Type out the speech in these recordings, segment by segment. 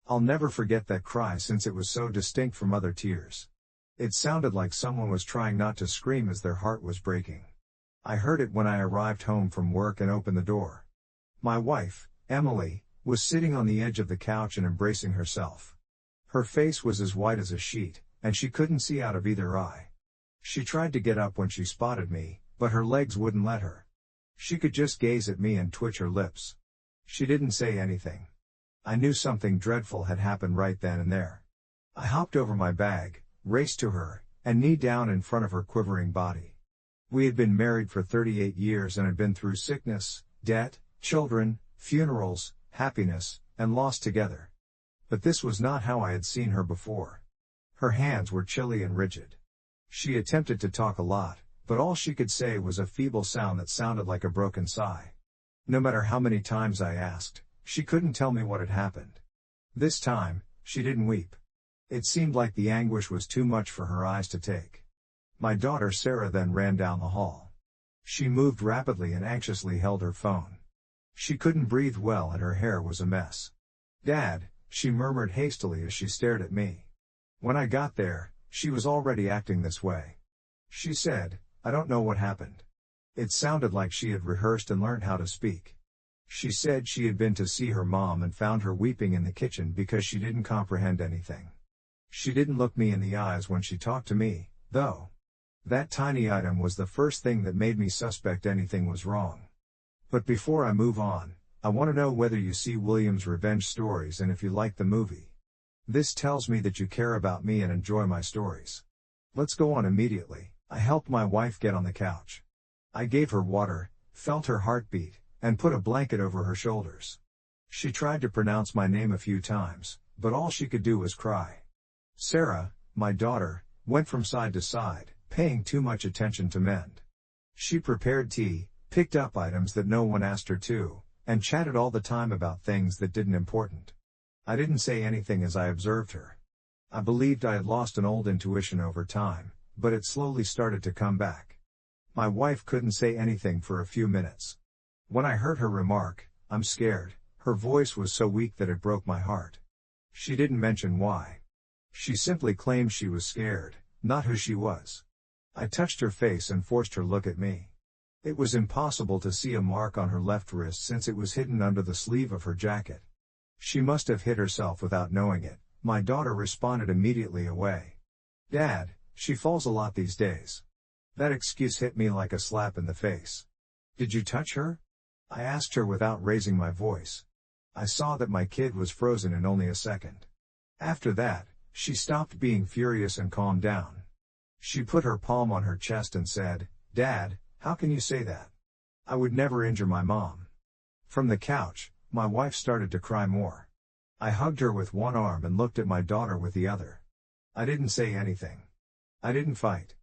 I'll never forget that cry since it was so distinct from other tears. It sounded like someone was trying not to scream as their heart was breaking. I heard it when I arrived home from work and opened the door. My wife, Emily, was sitting on the edge of the couch and embracing herself. Her face was as white as a sheet, and she couldn't see out of either eye. She tried to get up when she spotted me, but her legs wouldn't let her. She could just gaze at me and twitch her lips. She didn't say anything. I knew something dreadful had happened right then and there. I hopped over my bag, raced to her, and kneed down in front of her quivering body. We had been married for 38 years and had been through sickness, debt, children, funerals, happiness, and loss together. But this was not how I had seen her before. Her hands were chilly and rigid. She attempted to talk a lot, but all she could say was a feeble sound that sounded like a broken sigh. No matter how many times I asked, she couldn't tell me what had happened. This time, she didn't weep. It seemed like the anguish was too much for her eyes to take. My daughter Sarah then ran down the hall. She moved rapidly and anxiously held her phone. She couldn't breathe well and her hair was a mess. "Dad," she murmured hastily as she stared at me. When I got there, she was already acting this way. She said, "I don't know what happened." It sounded like she had rehearsed and learned how to speak. She said she had been to see her mom and found her weeping in the kitchen because she didn't comprehend anything. She didn't look me in the eyes when she talked to me, though. That tiny item was the first thing that made me suspect anything was wrong. But before I move on, I want to know whether you see William's revenge stories and if you like the movie. This tells me that you care about me and enjoy my stories. Let's go on immediately. I helped my wife get on the couch. I gave her water, felt her heartbeat, and put a blanket over her shoulders. She tried to pronounce my name a few times, but all she could do was cry. Sarah, my daughter, went from side to side, paying too much attention to mend. She prepared tea, picked up items that no one asked her to, and chatted all the time about things that didn't important. I didn't say anything as I observed her. I believed I had lost an old intuition over time, but it slowly started to come back. My wife couldn't say anything for a few minutes. When I heard her remark, "I'm scared," her voice was so weak that it broke my heart. She didn't mention why. She simply claimed she was scared, not who she was. I touched her face and forced her look at me. It was impossible to see a mark on her left wrist since it was hidden under the sleeve of her jacket. She must have hit herself without knowing it. My daughter responded immediately away. "Dad, she falls a lot these days." That excuse hit me like a slap in the face. "Did you touch her?" I asked her without raising my voice. I saw that my kid was frozen in only a second. After that, she stopped being furious and calmed down. She put her palm on her chest and said, "Dad, how can you say that? I would never injure my mom." From the couch, my wife started to cry more. I hugged her with one arm and looked at my daughter with the other. I didn't say anything. I didn't fight.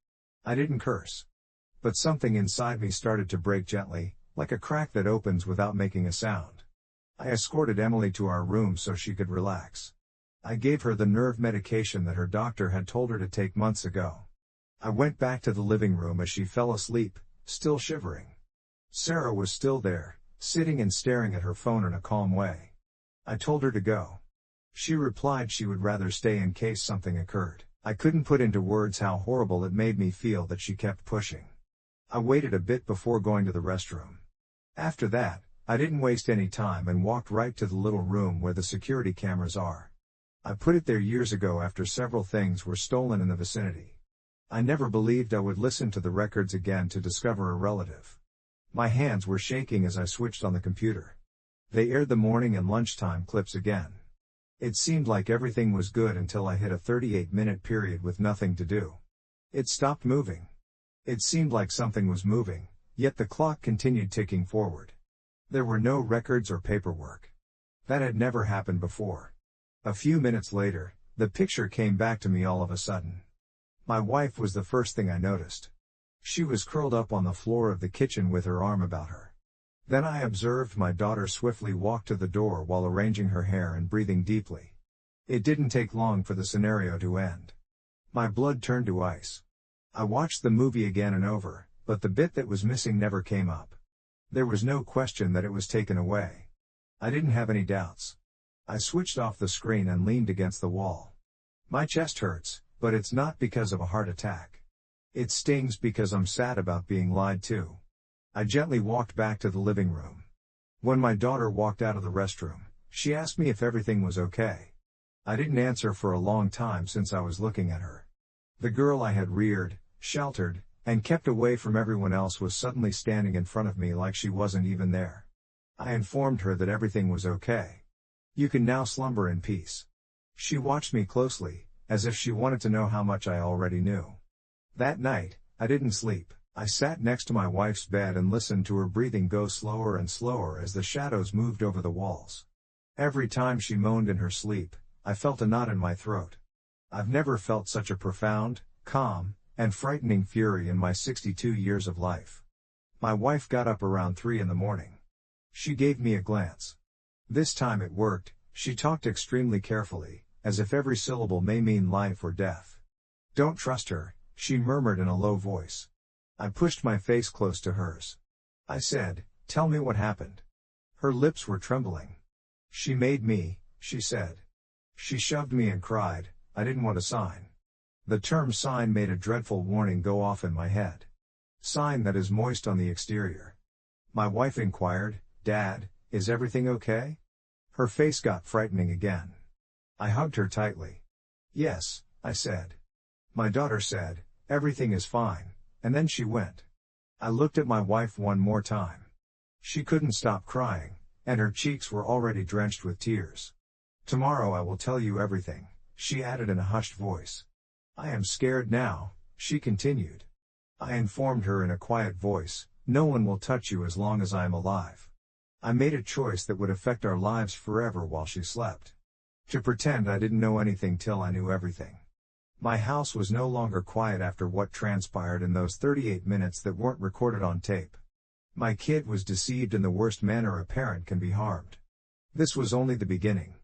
I didn't curse. But something inside me started to break gently, like a crack that opens without making a sound. I escorted Emily to our room so she could relax. I gave her the nerve medication that her doctor had told her to take months ago. I went back to the living room as she fell asleep, still shivering. Sarah was still there, sitting and staring at her phone in a calm way. I told her to go. She replied she would rather stay in case something occurred. I couldn't put into words how horrible it made me feel that she kept pushing. I waited a bit before going to the restroom. After that, I didn't waste any time and walked right to the little room where the security cameras are. I put it there years ago after several things were stolen in the vicinity. I never believed I would listen to the records again to discover a relative. My hands were shaking as I switched on the computer. They aired the morning and lunchtime clips again. It seemed like everything was good until I hit a 38-minute period with nothing to do. It stopped moving. It seemed like something was moving, yet the clock continued ticking forward. There were no records or paperwork. That had never happened before. A few minutes later, the picture came back to me all of a sudden. My wife was the first thing I noticed. She was curled up on the floor of the kitchen with her arm about her. Then I observed my daughter swiftly walk to the door while arranging her hair and breathing deeply. It didn't take long for the scenario to end. My blood turned to ice. I watched the movie again and over, but the bit that was missing never came up. There was no question that it was taken away. I didn't have any doubts. I switched off the screen and leaned against the wall. My chest hurts, but it's not because of a heart attack. It stings because I'm sad about being lied to. I gently walked back to the living room. When my daughter walked out of the restroom, she asked me if everything was okay. I didn't answer for a long time since I was looking at her. The girl I had reared, sheltered, and kept away from everyone else was suddenly standing in front of me like she wasn't even there. I informed her that everything was okay. You can now slumber in peace. She watched me closely, as if she wanted to know how much I already knew. That night, I didn't sleep. I sat next to my wife's bed and listened to her breathing go slower and slower as the shadows moved over the walls. Every time she moaned in her sleep, I felt a knot in my throat. I've never felt such a profound, calm, and frightening fury in my 62 years of life. My wife got up around 3 in the morning. She gave me a glance. This time it worked. She talked extremely carefully, as if every syllable may mean life or death. "Don't trust her," she murmured in a low voice. I pushed my face close to hers. I said, "Tell me what happened." Her lips were trembling. "She made me," she said. "She shoved me and cried. I didn't want to sign." The term sign made a dreadful warning go off in my head. Sign that is moist on the exterior. My wife inquired, "Dad, is everything okay?" Her face got frightening again. I hugged her tightly. "Yes," I said. My daughter said, "Everything is fine," and then she went. I looked at my wife one more time. She couldn't stop crying, and her cheeks were already drenched with tears. "Tomorrow I will tell you everything," she added in a hushed voice. "I am scared now," she continued. I informed her in a quiet voice, "No one will touch you as long as I am alive." I made a choice that would affect our lives forever while she slept. To pretend I didn't know anything till I knew everything. My house was no longer quiet after what transpired in those 38 minutes that weren't recorded on tape. My kid was deceived in the worst manner a parent can be harmed. This was only the beginning.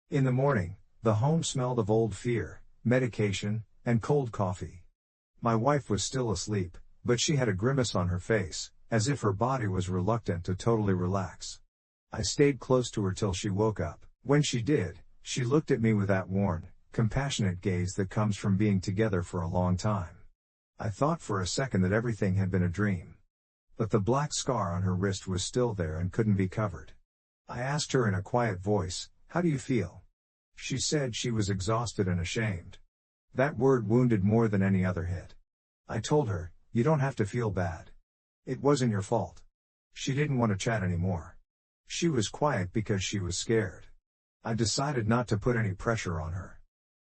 In the morning, the home smelled of old fear, medication, and cold coffee. My wife was still asleep, but she had a grimace on her face, as if her body was reluctant to totally relax. I stayed close to her till she woke up. When she did, she looked at me with that worn, compassionate gaze that comes from being together for a long time. I thought for a second that everything had been a dream. But the black scar on her wrist was still there and couldn't be covered. I asked her in a quiet voice, "How do you feel?" She said she was exhausted and ashamed. That word wounded more than any other hit. I told her, "You don't have to feel bad. It wasn't your fault." She didn't want to chat anymore. She was quiet because she was scared. I decided not to put any pressure on her.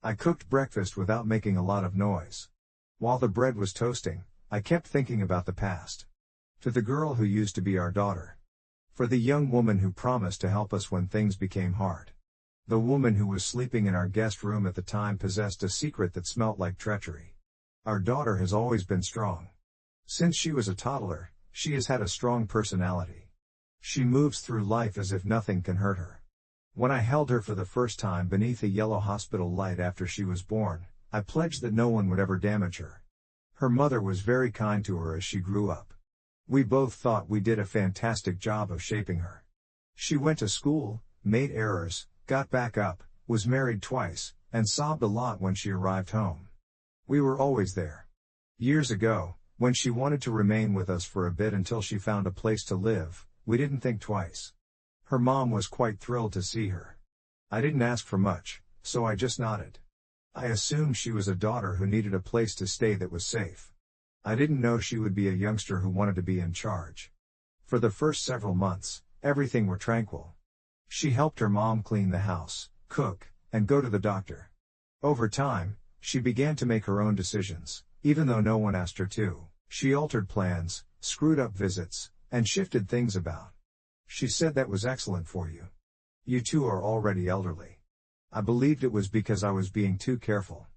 I cooked breakfast without making a lot of noise. While the bread was toasting, I kept thinking about the past. To the girl who used to be our daughter. For the young woman who promised to help us when things became hard. The woman who was sleeping in our guest room at the time possessed a secret that smelt like treachery. Our daughter has always been strong. Since she was a toddler, she has had a strong personality. She moves through life as if nothing can hurt her. When I held her for the first time beneath a yellow hospital light after she was born, I pledged that no one would ever damage her. Her mother was very kind to her as she grew up. We both thought we did a fantastic job of shaping her. She went to school, made errors, got back up, was married twice, and sobbed a lot when she arrived home. We were always there. Years ago, when she wanted to remain with us for a bit until she found a place to live, we didn't think twice. Her mom was quite thrilled to see her. I didn't ask for much, so I just nodded. I assumed she was a daughter who needed a place to stay that was safe. I didn't know she would be a youngster who wanted to be in charge. For the first several months, everything were tranquil. She helped her mom clean the house, cook, and go to the doctor. Over time, she began to make her own decisions, even though no one asked her to. She altered plans, screwed up visits, and shifted things about. She said that was excellent for you. You two are already elderly. I believed it was because I was being too careful.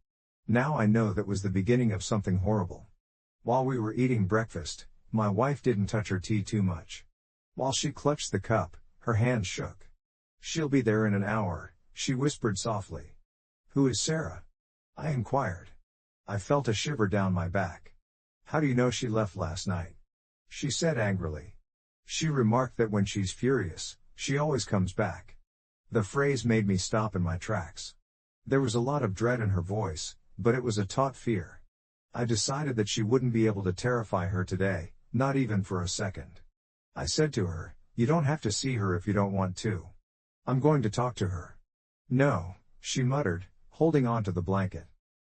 Now I know that was the beginning of something horrible. While we were eating breakfast, my wife didn't touch her tea too much. While she clutched the cup, her hands shook. "She'll be there in an hour," she whispered softly. "Who is Sarah?" I inquired. I felt a shiver down my back. "How do you know she left last night?" She said angrily. "She remarked that when she's furious, she always comes back." The phrase made me stop in my tracks. There was a lot of dread in her voice, but it was a taut fear. I decided that she wouldn't be able to terrify her today, not even for a second. I said to her, "You don't have to see her if you don't want to. I'm going to talk to her." "No," she muttered, holding on to the blanket.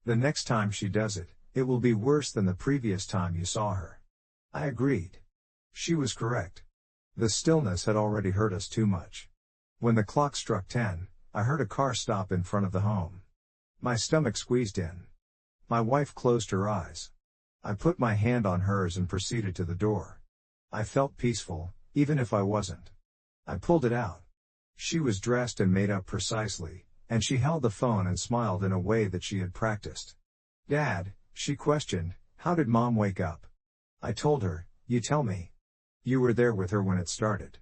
"The next time she does it, it will be worse than the previous time you saw her." I agreed. She was correct. The stillness had already hurt us too much. When the clock struck 10, I heard a car stop in front of the home. My stomach squeezed in. My wife closed her eyes. I put my hand on hers and proceeded to the door. I felt peaceful, even if I wasn't. I pulled it out. She was dressed and made up precisely, and she held the phone and smiled in a way that she had practiced. "Dad," she questioned, "how did Mom wake up?" I told her, "You tell me. You were there with her when it started."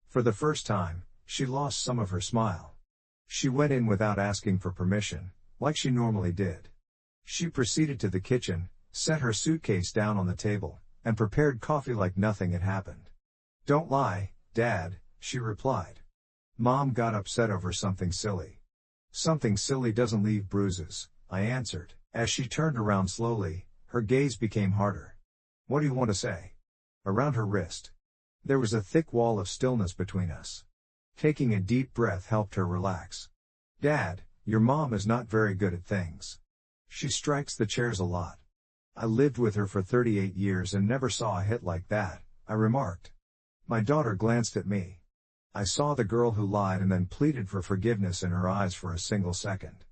For the first time, she lost some of her smile. She went in without asking for permission, like she normally did. She proceeded to the kitchen, set her suitcase down on the table, and prepared coffee like nothing had happened. "Don't lie, Dad," she replied. "Mom got upset over something silly." "Something silly doesn't leave bruises," I answered. As she turned around slowly, her gaze became harder. "What do you want to say?" Around her wrist. There was a thick wall of stillness between us. Taking a deep breath helped her relax. "Dad, your mom is not very good at things. She strikes the chairs a lot." "I lived with her for 38 years and never saw a hit like that," I remarked. My daughter glanced at me. I saw the girl who lied and then pleaded for forgiveness in her eyes for a single second.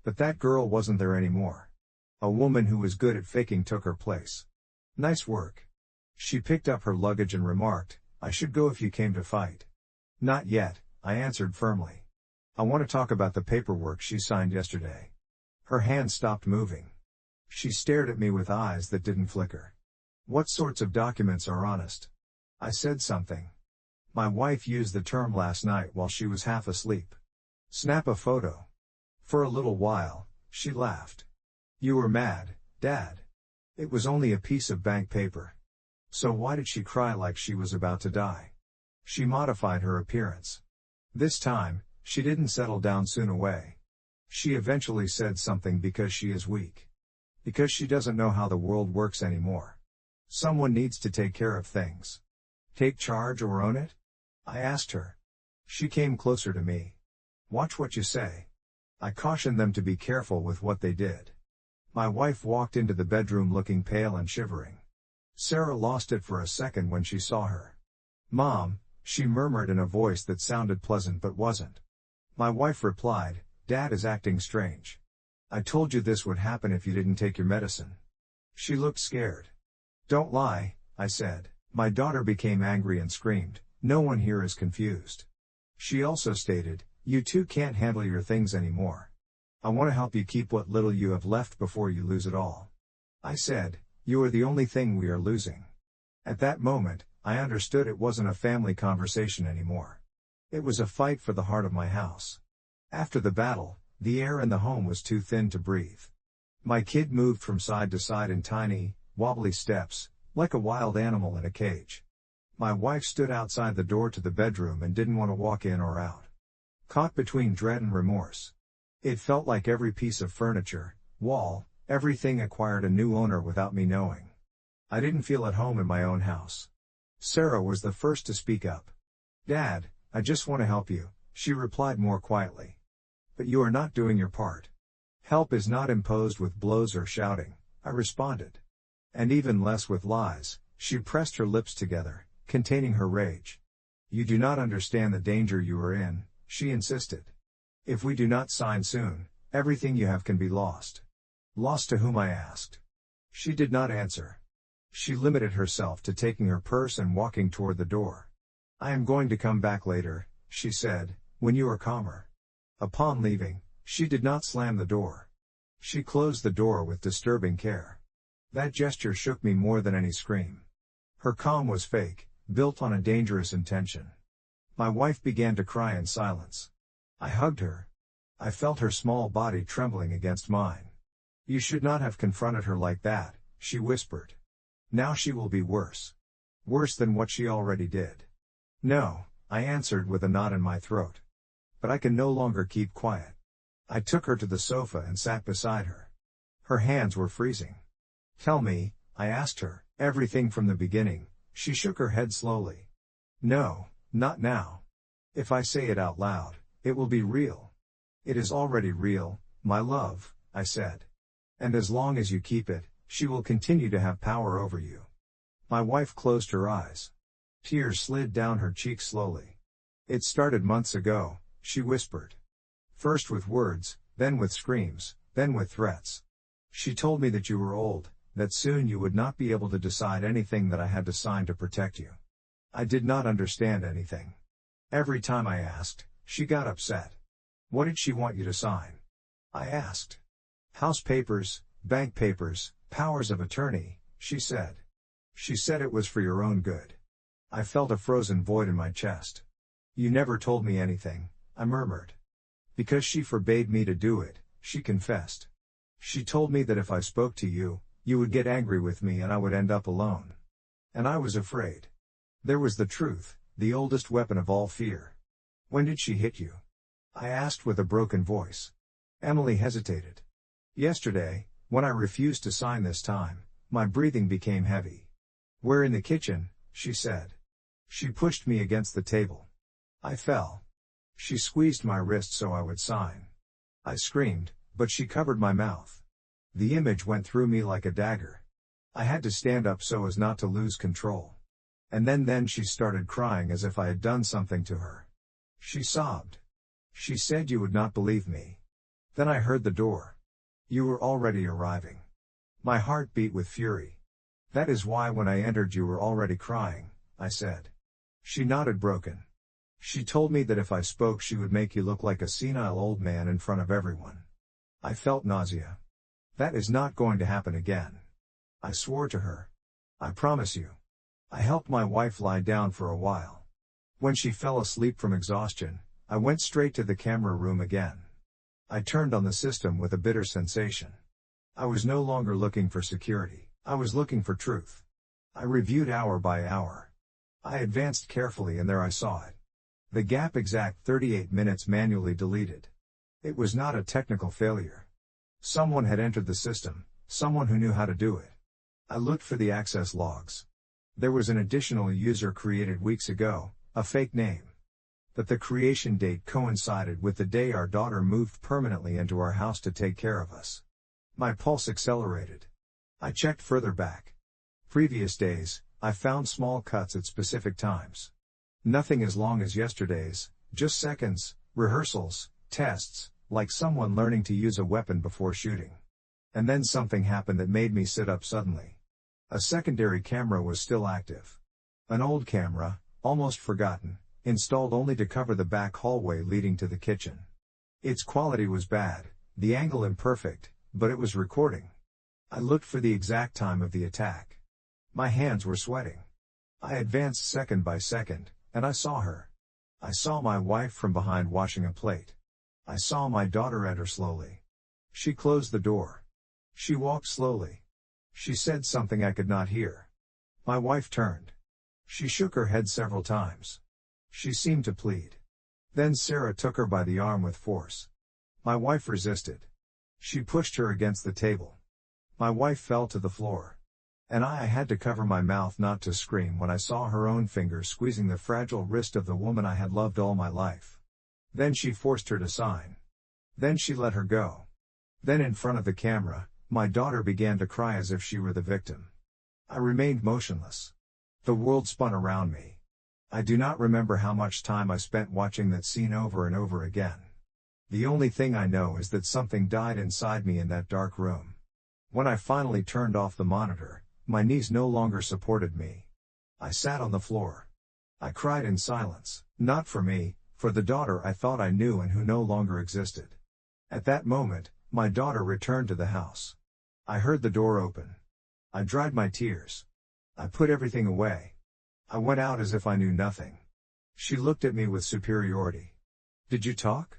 But that girl wasn't there anymore. A woman who was good at faking took her place. "Nice work." She picked up her luggage and remarked, "I should go if you came to fight." "Not yet," I answered firmly. "I want to talk about the paperwork she signed yesterday." Her hand stopped moving. She stared at me with eyes that didn't flicker. "What sorts of documents are honest?" I said something. My wife used the term last night while she was half asleep. "Snap a photo." For a little while, she laughed. "You were mad, Dad. It was only a piece of bank paper." So why did she cry like she was about to die? She modified her appearance. This time, she didn't settle down soon away. She eventually said something because she is weak. Because she doesn't know how the world works anymore. Someone needs to take care of things. Take charge or own it? I asked her. She came closer to me. "Watch what you say." I cautioned them to be careful with what they did. My wife walked into the bedroom looking pale and shivering. Sarah lost it for a second when she saw her. "Mom," she murmured in a voice that sounded pleasant but wasn't. My wife replied, "Dad is acting strange. I told you this would happen if you didn't take your medicine." She looked scared. "Don't lie," I said. My daughter became angry and screamed, "No one here is confused." She also stated, "You two can't handle your things anymore. I want to help you keep what little you have left before you lose it all." I said, "You are the only thing we are losing." At that moment, I understood it wasn't a family conversation anymore. It was a fight for the heart of my house. After the battle, the air in the home was too thin to breathe. My kid moved from side to side in tiny, wobbly steps, like a wild animal in a cage. My wife stood outside the door to the bedroom and didn't want to walk in or out. Caught between dread and remorse. It felt like every piece of furniture, wall, everything acquired a new owner without me knowing. I didn't feel at home in my own house. Sarah was the first to speak up. "Dad, I just want to help you," she replied more quietly. "But you are not doing your part." "Help is not imposed with blows or shouting," I responded. "And even less with lies." She pressed her lips together, containing her rage. "You do not understand the danger you are in," she insisted. "If we do not sign soon, everything you have can be lost." "Lost to whom?" I asked. She did not answer. She limited herself to taking her purse and walking toward the door. "I am going to come back later," she said, "when you are calmer." Upon leaving, she did not slam the door. She closed the door with disturbing care. That gesture shook me more than any scream. Her calm was fake, built on a dangerous intention. My wife began to cry in silence. I hugged her. I felt her small body trembling against mine. "You should not have confronted her like that," she whispered. "Now she will be worse. Worse than what she already did." "No," I answered with a knot in my throat. But I can no longer keep quiet. I took her to the sofa and sat beside her. Her hands were freezing. Tell me, I asked her, everything from the beginning. She shook her head slowly. No, not now. If I say it out loud, it will be real. It is already real, my love, I said. And as long as you keep it, she will continue to have power over you. My wife closed her eyes. Tears slid down her cheeks slowly. It started months ago, she whispered. First with words, then with screams, then with threats. She told me that you were old, that soon you would not be able to decide anything, that I had to sign to protect you. I did not understand anything. Every time I asked, she got upset. What did she want you to sign? I asked. House papers, bank papers, powers of attorney, she said. She said it was for your own good. I felt a frozen void in my chest. You never told me anything, I murmured. Because she forbade me to do it, she confessed. She told me that if I spoke to you, you would get angry with me and I would end up alone. And I was afraid. There was the truth, the oldest weapon of all fear. When did she hit you? I asked with a broken voice. Emily hesitated. Yesterday, when I refused to sign this time, my breathing became heavy. We're in the kitchen, she said. She pushed me against the table. I fell. She squeezed my wrist so I would sign. I screamed, but she covered my mouth. The image went through me like a dagger. I had to stand up so as not to lose control. And then she started crying as if I had done something to her. She sobbed. She said you would not believe me. Then I heard the door. You were already arriving. My heart beat with fury. That is why when I entered you were already crying, I said. She nodded broken. She told me that if I spoke she would make you look like a senile old man in front of everyone. I felt nausea. That is not going to happen again. I swore to her. I promise you. I helped my wife lie down for a while. When she fell asleep from exhaustion, I went straight to the camera room again. I turned on the system with a bitter sensation. I was no longer looking for security, I was looking for truth. I reviewed hour by hour. I advanced carefully and there I saw it. The gap exact 38 minutes manually deleted. It was not a technical failure. Someone had entered the system, someone who knew how to do it. I looked for the access logs. There was an additional user created weeks ago, a fake name. But the creation date coincided with the day our daughter moved permanently into our house to take care of us. My pulse accelerated. I checked further back. Previous days, I found small cuts at specific times. Nothing as long as yesterday's, just seconds, rehearsals, tests, like someone learning to use a weapon before shooting. And then something happened that made me sit up suddenly. A secondary camera was still active. An old camera, almost forgotten, installed only to cover the back hallway leading to the kitchen. Its quality was bad, the angle imperfect, but it was recording. I looked for the exact time of the attack. My hands were sweating. I advanced second by second, and I saw her. I saw my wife from behind washing a plate. I saw my daughter enter slowly. She closed the door. She walked slowly. She said something I could not hear. My wife turned. She shook her head several times. She seemed to plead. Then Sarah took her by the arm with force. My wife resisted. She pushed her against the table. My wife fell to the floor. And I had to cover my mouth not to scream when I saw her own fingers squeezing the fragile wrist of the woman I had loved all my life. Then she forced her to sign. Then she let her go. Then in front of the camera, my daughter began to cry as if she were the victim. I remained motionless. The world spun around me. I do not remember how much time I spent watching that scene over and over again. The only thing I know is that something died inside me in that dark room. When I finally turned off the monitor, my knees no longer supported me. I sat on the floor. I cried in silence, not for me, for the daughter I thought I knew and who no longer existed. At that moment, my daughter returned to the house. I heard the door open. I dried my tears. I put everything away. I went out as if I knew nothing. She looked at me with superiority. Did you talk?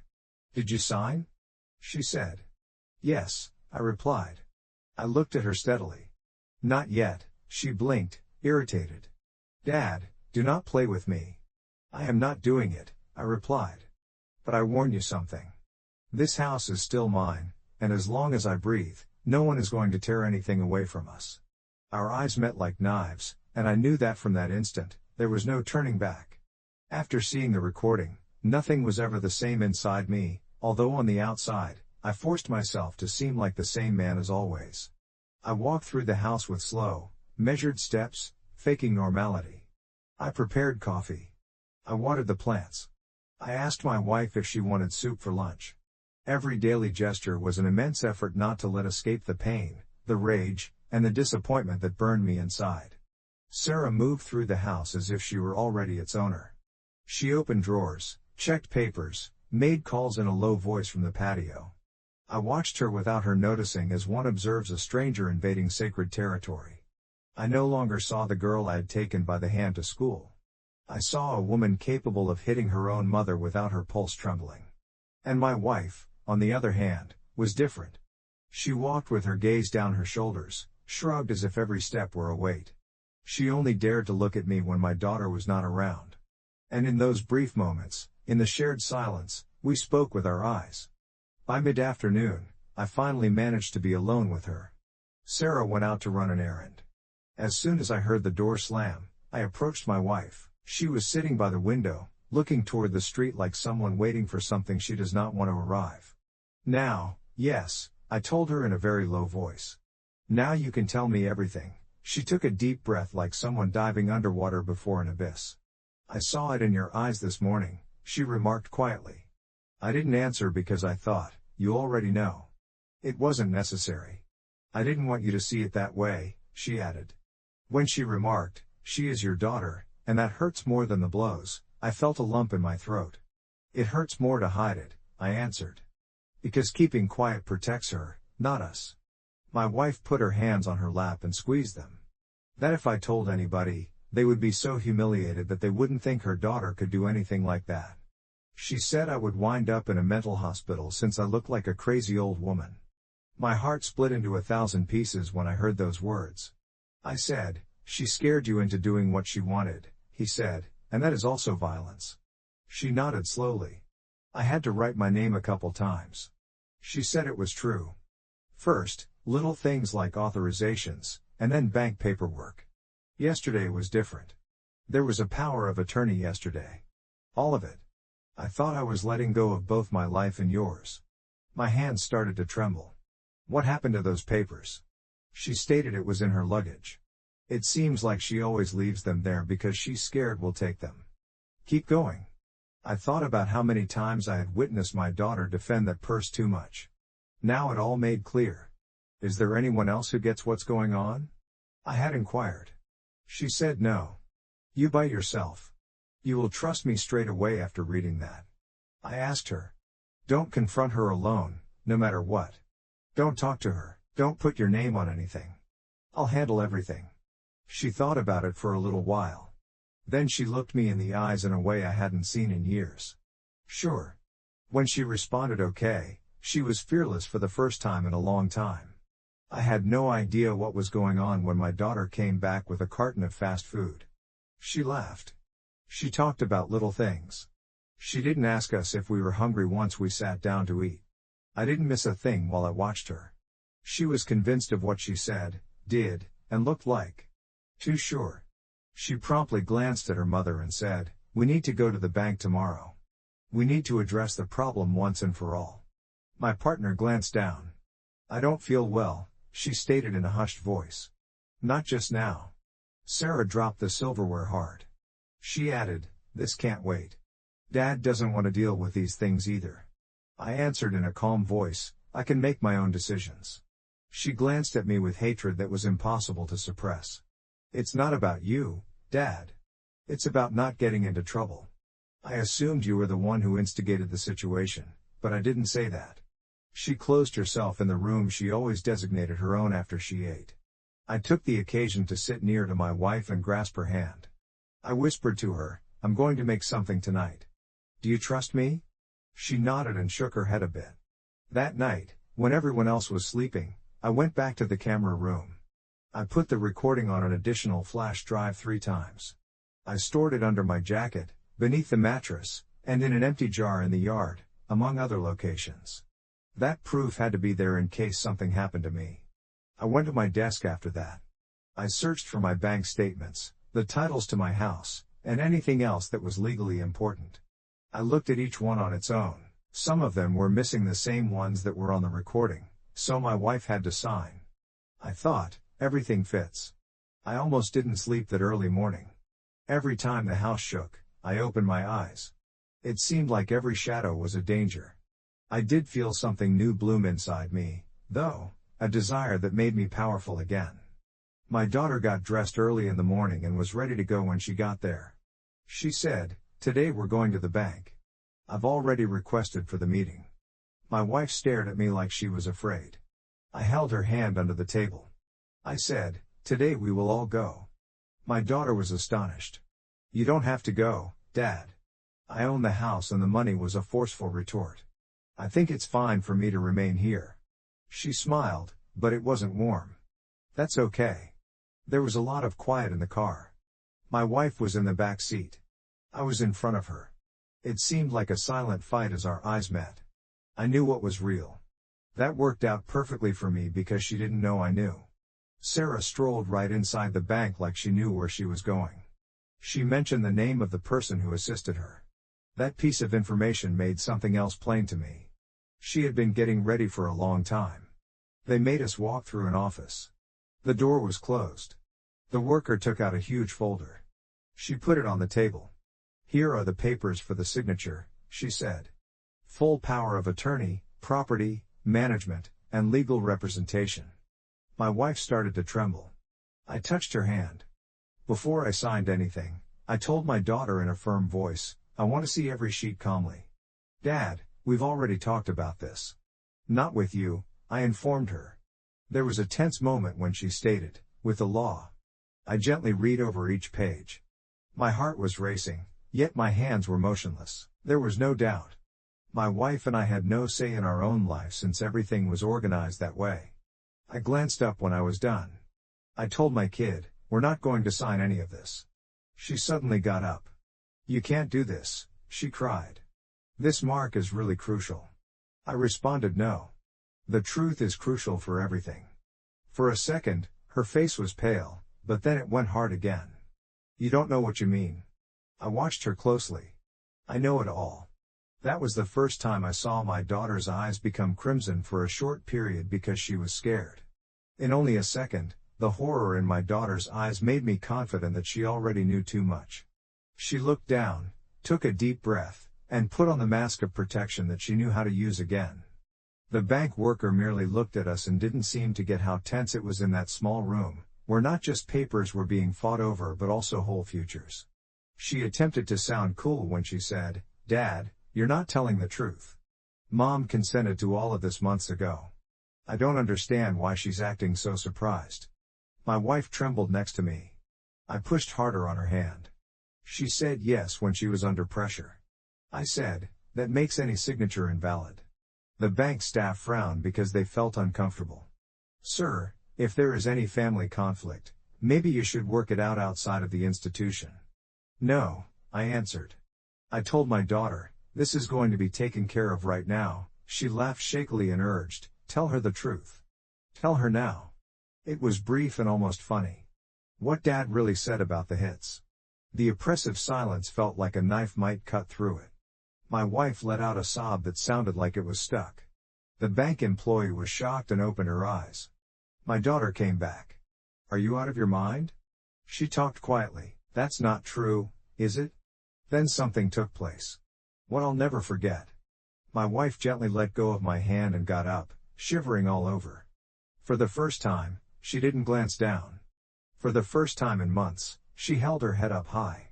Did you sign? She said. Yes, I replied. I looked at her steadily. Not yet, she blinked, irritated. Dad, do not play with me. I am not doing it, I replied. But I warn you something. This house is still mine, and as long as I breathe, no one is going to tear anything away from us. Our eyes met like knives, and I knew that from that instant, there was no turning back. After seeing the recording, nothing was ever the same inside me, although on the outside, I forced myself to seem like the same man as always. I walked through the house with slow, measured steps, faking normality. I prepared coffee. I watered the plants. I asked my wife if she wanted soup for lunch. Every daily gesture was an immense effort not to let escape the pain, the rage, and the disappointment that burned me inside. Sarah moved through the house as if she were already its owner. She opened drawers, checked papers, made calls in a low voice from the patio. I watched her without her noticing as one observes a stranger invading sacred territory. I no longer saw the girl I had taken by the hand to school. I saw a woman capable of hitting her own mother without her pulse trembling. And my wife, on the other hand, was different. She walked with her gaze down her shoulders, shrugged as if every step were a weight. She only dared to look at me when my daughter was not around. And in those brief moments, in the shared silence, we spoke with our eyes. By mid-afternoon, I finally managed to be alone with her. Sarah went out to run an errand. As soon as I heard the door slam, I approached my wife. She was sitting by the window, looking toward the street like someone waiting for something she does not want to arrive. Now, yes, I told her in a very low voice. Now you can tell me everything. She took a deep breath like someone diving underwater before an abyss. I saw it in your eyes this morning, she remarked quietly. I didn't answer because I thought, you already know. It wasn't necessary. I didn't want you to see it that way, she added. When she remarked, she is your daughter, and that hurts more than the blows, I felt a lump in my throat. It hurts more to hide it, I answered. Because keeping quiet protects her, not us. My wife put her hands on her lap and squeezed them. That if I told anybody, they would be so humiliated that they wouldn't think her daughter could do anything like that. She said I would wind up in a mental hospital since I looked like a crazy old woman. My heart split into 1,000 pieces when I heard those words. I said, she scared you into doing what she wanted, he said, and that is also violence. She nodded slowly. I had to write my name a couple times. She said it was true. First, little things like authorizations, and then bank paperwork. Yesterday was different. There was a power of attorney yesterday. All of it. I thought I was letting go of both my life and yours. My hands started to tremble. What happened to those papers? She stated it was in her luggage. It seems like she always leaves them there because she's scared we'll take them. Keep going. I thought about how many times I had witnessed my daughter defend that purse too much. Now it all made clear. Is there anyone else who gets what's going on? I had inquired. She said no. You by yourself. You will trust me straight away after reading that. I asked her. Don't confront her alone, no matter what. Don't talk to her, don't put your name on anything. I'll handle everything. She thought about it for a little while. Then she looked me in the eyes in a way I hadn't seen in years. Sure. When she responded okay, she was fearless for the first time in a long time. I had no idea what was going on when my daughter came back with a carton of fast food. She laughed. She talked about little things. She didn't ask us if we were hungry once we sat down to eat. I didn't miss a thing while I watched her. She was convinced of what she said, did, and looked like. Too sure. She promptly glanced at her mother and said, we need to go to the bank tomorrow. We need to address the problem once and for all. My partner glanced down. I don't feel well, she stated in a hushed voice. Not just now. Sarah dropped the silverware hard. She added, this can't wait. Dad doesn't want to deal with these things either. I answered in a calm voice, I can make my own decisions. She glanced at me with hatred that was impossible to suppress. It's not about you, Dad. It's about not getting into trouble. I assumed you were the one who instigated the situation, but I didn't say that. She closed herself in the room she always designated her own after she ate. I took the occasion to sit near to my wife and grasp her hand. I whispered to her, I'm going to make something tonight. Do you trust me? She nodded and shook her head a bit. That night, when everyone else was sleeping, I went back to the camera room. I put the recording on an additional flash drive 3 times. I stored it under my jacket, beneath the mattress, and in an empty jar in the yard, among other locations. That proof had to be there in case something happened to me. I went to my desk after that. I searched for my bank statements, the titles to my house, and anything else that was legally important. I looked at each one on its own. Some of them were missing the same ones that were on the recording, so my wife had to sign. I thought, everything fits. I almost didn't sleep that early morning. Every time the house shook, I opened my eyes. It seemed like every shadow was a danger. I did feel something new bloom inside me, though, a desire that made me powerful again. My daughter got dressed early in the morning and was ready to go when she got there. She said, "Today we're going to the bank. I've already requested for the meeting." My wife stared at me like she was afraid. I held her hand under the table. I said, "Today we will all go." My daughter was astonished. "You don't have to go, Dad. I own the house," and the money was a forceful retort. "I think it's fine for me to remain here." She smiled, but it wasn't warm. "That's okay." There was a lot of quiet in the car. My wife was in the back seat. I was in front of her. It seemed like a silent fight as our eyes met. I knew what was real. That worked out perfectly for me because she didn't know I knew. Sarah strolled right inside the bank like she knew where she was going. She mentioned the name of the person who assisted her. That piece of information made something else plain to me. She had been getting ready for a long time. They made us walk through an office. The door was closed. The worker took out a huge folder. She put it on the table. "Here are the papers for the signature," she said. "Full power of attorney, property, management, and legal representation." My wife started to tremble. I touched her hand. Before I signed anything, I told my daughter in a firm voice, "I want to see every sheet calmly." "Dad, we've already talked about this." "Not with you," I informed her. There was a tense moment when she stated, "With the law." I gently read over each page. My heart was racing, yet my hands were motionless. There was no doubt. My wife and I had no say in our own life since everything was organized that way. I glanced up when I was done. I told my kid, "We're not going to sign any of this." She suddenly got up. "You can't do this," she cried. "This mark is really crucial." I responded, "No. The truth is crucial for everything." For a second, her face was pale, but then it went hard again. "You don't know what you mean." I watched her closely. "I know it all." That was the first time I saw my daughter's eyes become crimson for a short period because she was scared. In only a second, the horror in my daughter's eyes made me confident that she already knew too much. She looked down, took a deep breath, and put on the mask of protection that she knew how to use again. The bank worker merely looked at us and didn't seem to get how tense it was in that small room, where not just papers were being fought over but also whole futures. She attempted to sound cool when she said, "Dad, you're not telling the truth. Mom consented to all of this months ago. I don't understand why she's acting so surprised." My wife trembled next to me. I pushed harder on her hand. "She said yes when she was under pressure." I said, "That makes any signature invalid." The bank staff frowned because they felt uncomfortable. "Sir, if there is any family conflict, maybe you should work it out outside of the institution." "No," I answered. I told my daughter, "This is going to be taken care of right now." She laughed shakily and urged, "Tell her the truth. Tell her now." It was brief and almost funny. What Dad really said about the hits. The oppressive silence felt like a knife might cut through it. My wife let out a sob that sounded like it was stuck. The bank employee was shocked and opened her eyes. My daughter came back. "Are you out of your mind?" She talked quietly. "That's not true, is it?" Then something took place. What I'll never forget. My wife gently let go of my hand and got up, shivering all over. For the first time, she didn't glance down. For the first time in months, she held her head up high.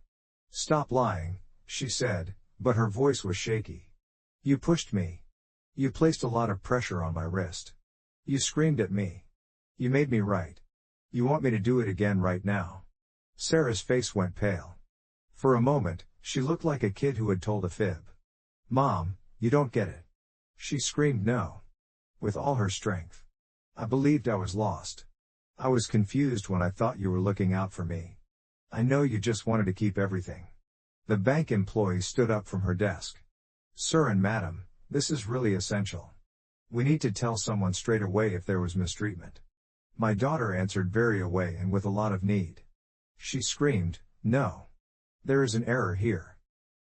"Stop lying," she said, but her voice was shaky. "You pushed me. You placed a lot of pressure on my wrist. You screamed at me. You made me right. You want me to do it again right now." Sarah's face went pale. For a moment, she looked like a kid who had told a fib. "Mom, you don't get it." She screamed no. With all her strength. I believed I was lost. I was confused when I thought you were looking out for me. I know you just wanted to keep everything. The bank employee stood up from her desk. "Sir and madam, this is really essential. We need to tell someone straight away if there was mistreatment." My daughter answered very away and with a lot of need. She screamed, "No. There is an error here.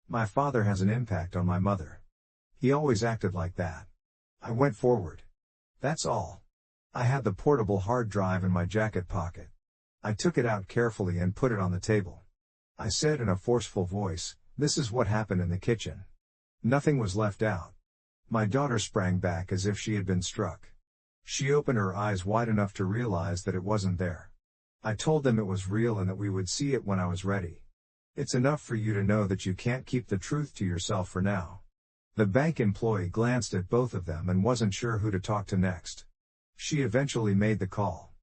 My father has an impact on my mother. He always acted like that." I went forward. "That's all." I had the portable hard drive in my jacket pocket. I took it out carefully and put it on the table. I said in a forceful voice, "This is what happened in the kitchen." Nothing was left out. My daughter sprang back as if she had been struck. She opened her eyes wide enough to realize that it wasn't there. I told them it was real and that we would see it when I was ready. "It's enough for you to know that you can't keep the truth to yourself for now." The bank employee glanced at both of them and wasn't sure who to talk to next. She eventually made the call.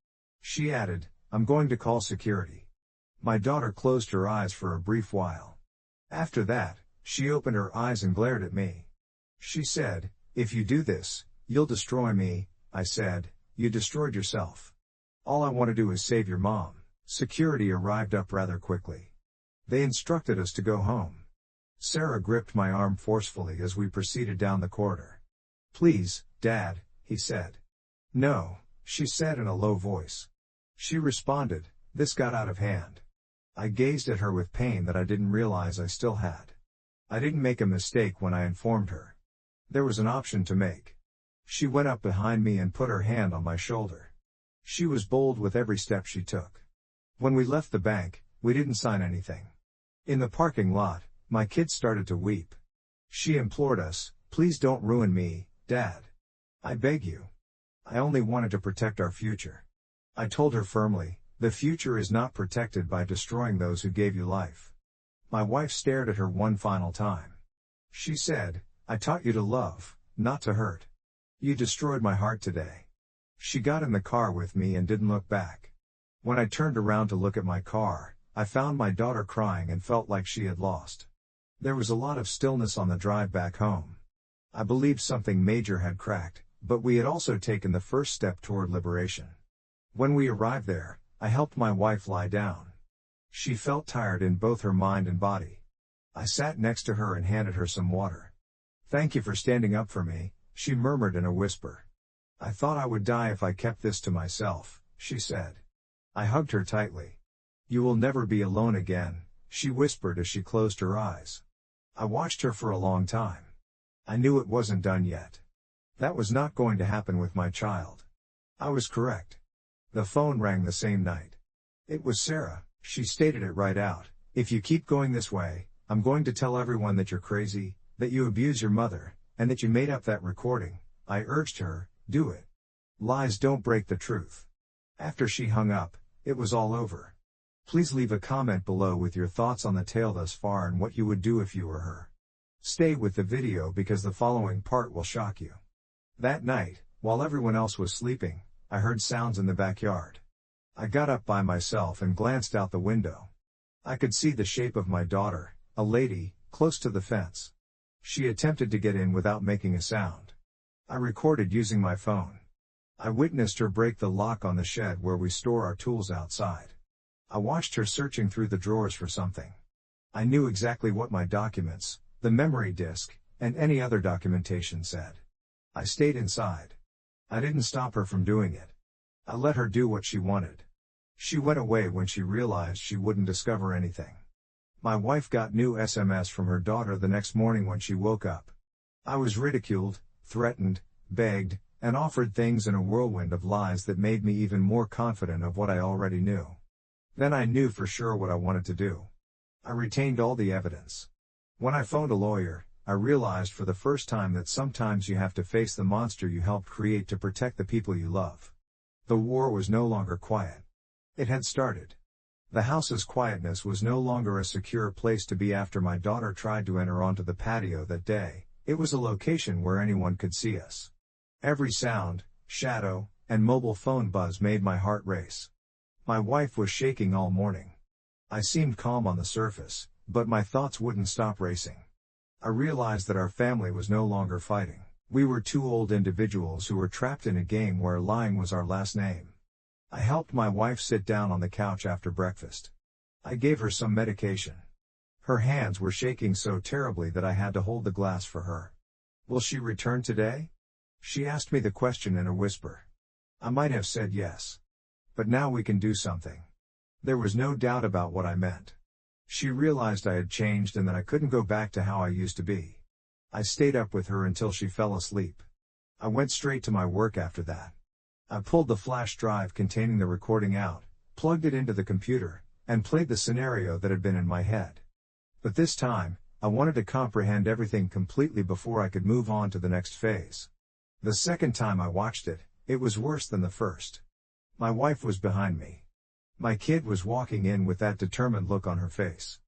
She added, "I'm going to call security." My daughter closed her eyes for a brief while. After that, she opened her eyes and glared at me. She said, "If you do this, you'll destroy me." I said, "You destroyed yourself. All I want to do is save your mom." Security arrived up rather quickly. They instructed us to go home. Sarah gripped my arm forcefully as we proceeded down the corridor. "Please, Dad," he said. "No," she said in a low voice. She responded, "This got out of hand." I gazed at her with pain that I didn't realize I still had. I didn't make a mistake when I informed her. There was an option to make. She went up behind me and put her hand on my shoulder. She was bold with every step she took. When we left the bank, we didn't sign anything. In the parking lot, my kids started to weep. She implored us, "Please don't ruin me, Dad. I beg you. I only wanted to protect our future." I told her firmly, "The future is not protected by destroying those who gave you life." My wife stared at her one final time. She said, "I taught you to love, not to hurt. You destroyed my heart today." She got in the car with me and didn't look back. When I turned around to look at my car, I found my daughter crying and felt like she had lost. There was a lot of stillness on the drive back home. I believed something major had cracked, but we had also taken the first step toward liberation. When we arrived there, I helped my wife lie down. She felt tired in both her mind and body. I sat next to her and handed her some water. "Thank you for standing up for me," she murmured in a whisper. "I thought I would die if I kept this to myself," she said. I hugged her tightly. "You will never be alone again," she whispered as she closed her eyes. I watched her for a long time. I knew it wasn't done yet. That was not going to happen with my child. I was correct. The phone rang the same night. It was Sarah. She stated it right out. "If you keep going this way, I'm going to tell everyone that you're crazy, that you abuse your mother, and that you made up that recording." I urged her, "Do it. Lies don't break the truth." After she hung up, it was all over. Please leave a comment below with your thoughts on the tale thus far and what you would do if you were her. Stay with the video because the following part will shock you. That night, while everyone else was sleeping, I heard sounds in the backyard. I got up by myself and glanced out the window. I could see the shape of my daughter, a lady, close to the fence. She attempted to get in without making a sound. I recorded using my phone. I witnessed her break the lock on the shed where we store our tools outside. I watched her searching through the drawers for something. I knew exactly what my documents, the memory disk, and any other documentation said. I stayed inside. I didn't stop her from doing it. I let her do what she wanted. She went away when she realized she wouldn't discover anything. My wife got new SMS from her daughter the next morning when she woke up. I was ridiculed, threatened, begged, and offered things in a whirlwind of lies that made me even more confident of what I already knew. Then I knew for sure what I wanted to do. I retained all the evidence. When I phoned a lawyer, I realized for the first time that sometimes you have to face the monster you helped create to protect the people you love. The war was no longer quiet. It had started. The house's quietness was no longer a secure place to be after my daughter tried to enter onto the patio that day. It was a location where anyone could see us. Every sound, shadow, and mobile phone buzz made my heart race. My wife was shaking all morning. I seemed calm on the surface, but my thoughts wouldn't stop racing. I realized that our family was no longer fighting. We were two old individuals who were trapped in a game where lying was our last name. I helped my wife sit down on the couch after breakfast. I gave her some medication. Her hands were shaking so terribly that I had to hold the glass for her. "Will she return today?" She asked me the question in a whisper. I might have said yes. But now we can do something. There was no doubt about what I meant. She realized I had changed and that I couldn't go back to how I used to be. I stayed up with her until she fell asleep. I went straight to my work after that. I pulled the flash drive containing the recording out, plugged it into the computer, and played the scenario that had been in my head. But this time, I wanted to comprehend everything completely before I could move on to the next phase. The second time I watched it, it was worse than the first. My wife was behind me. My kid was walking in with that determined look on her face.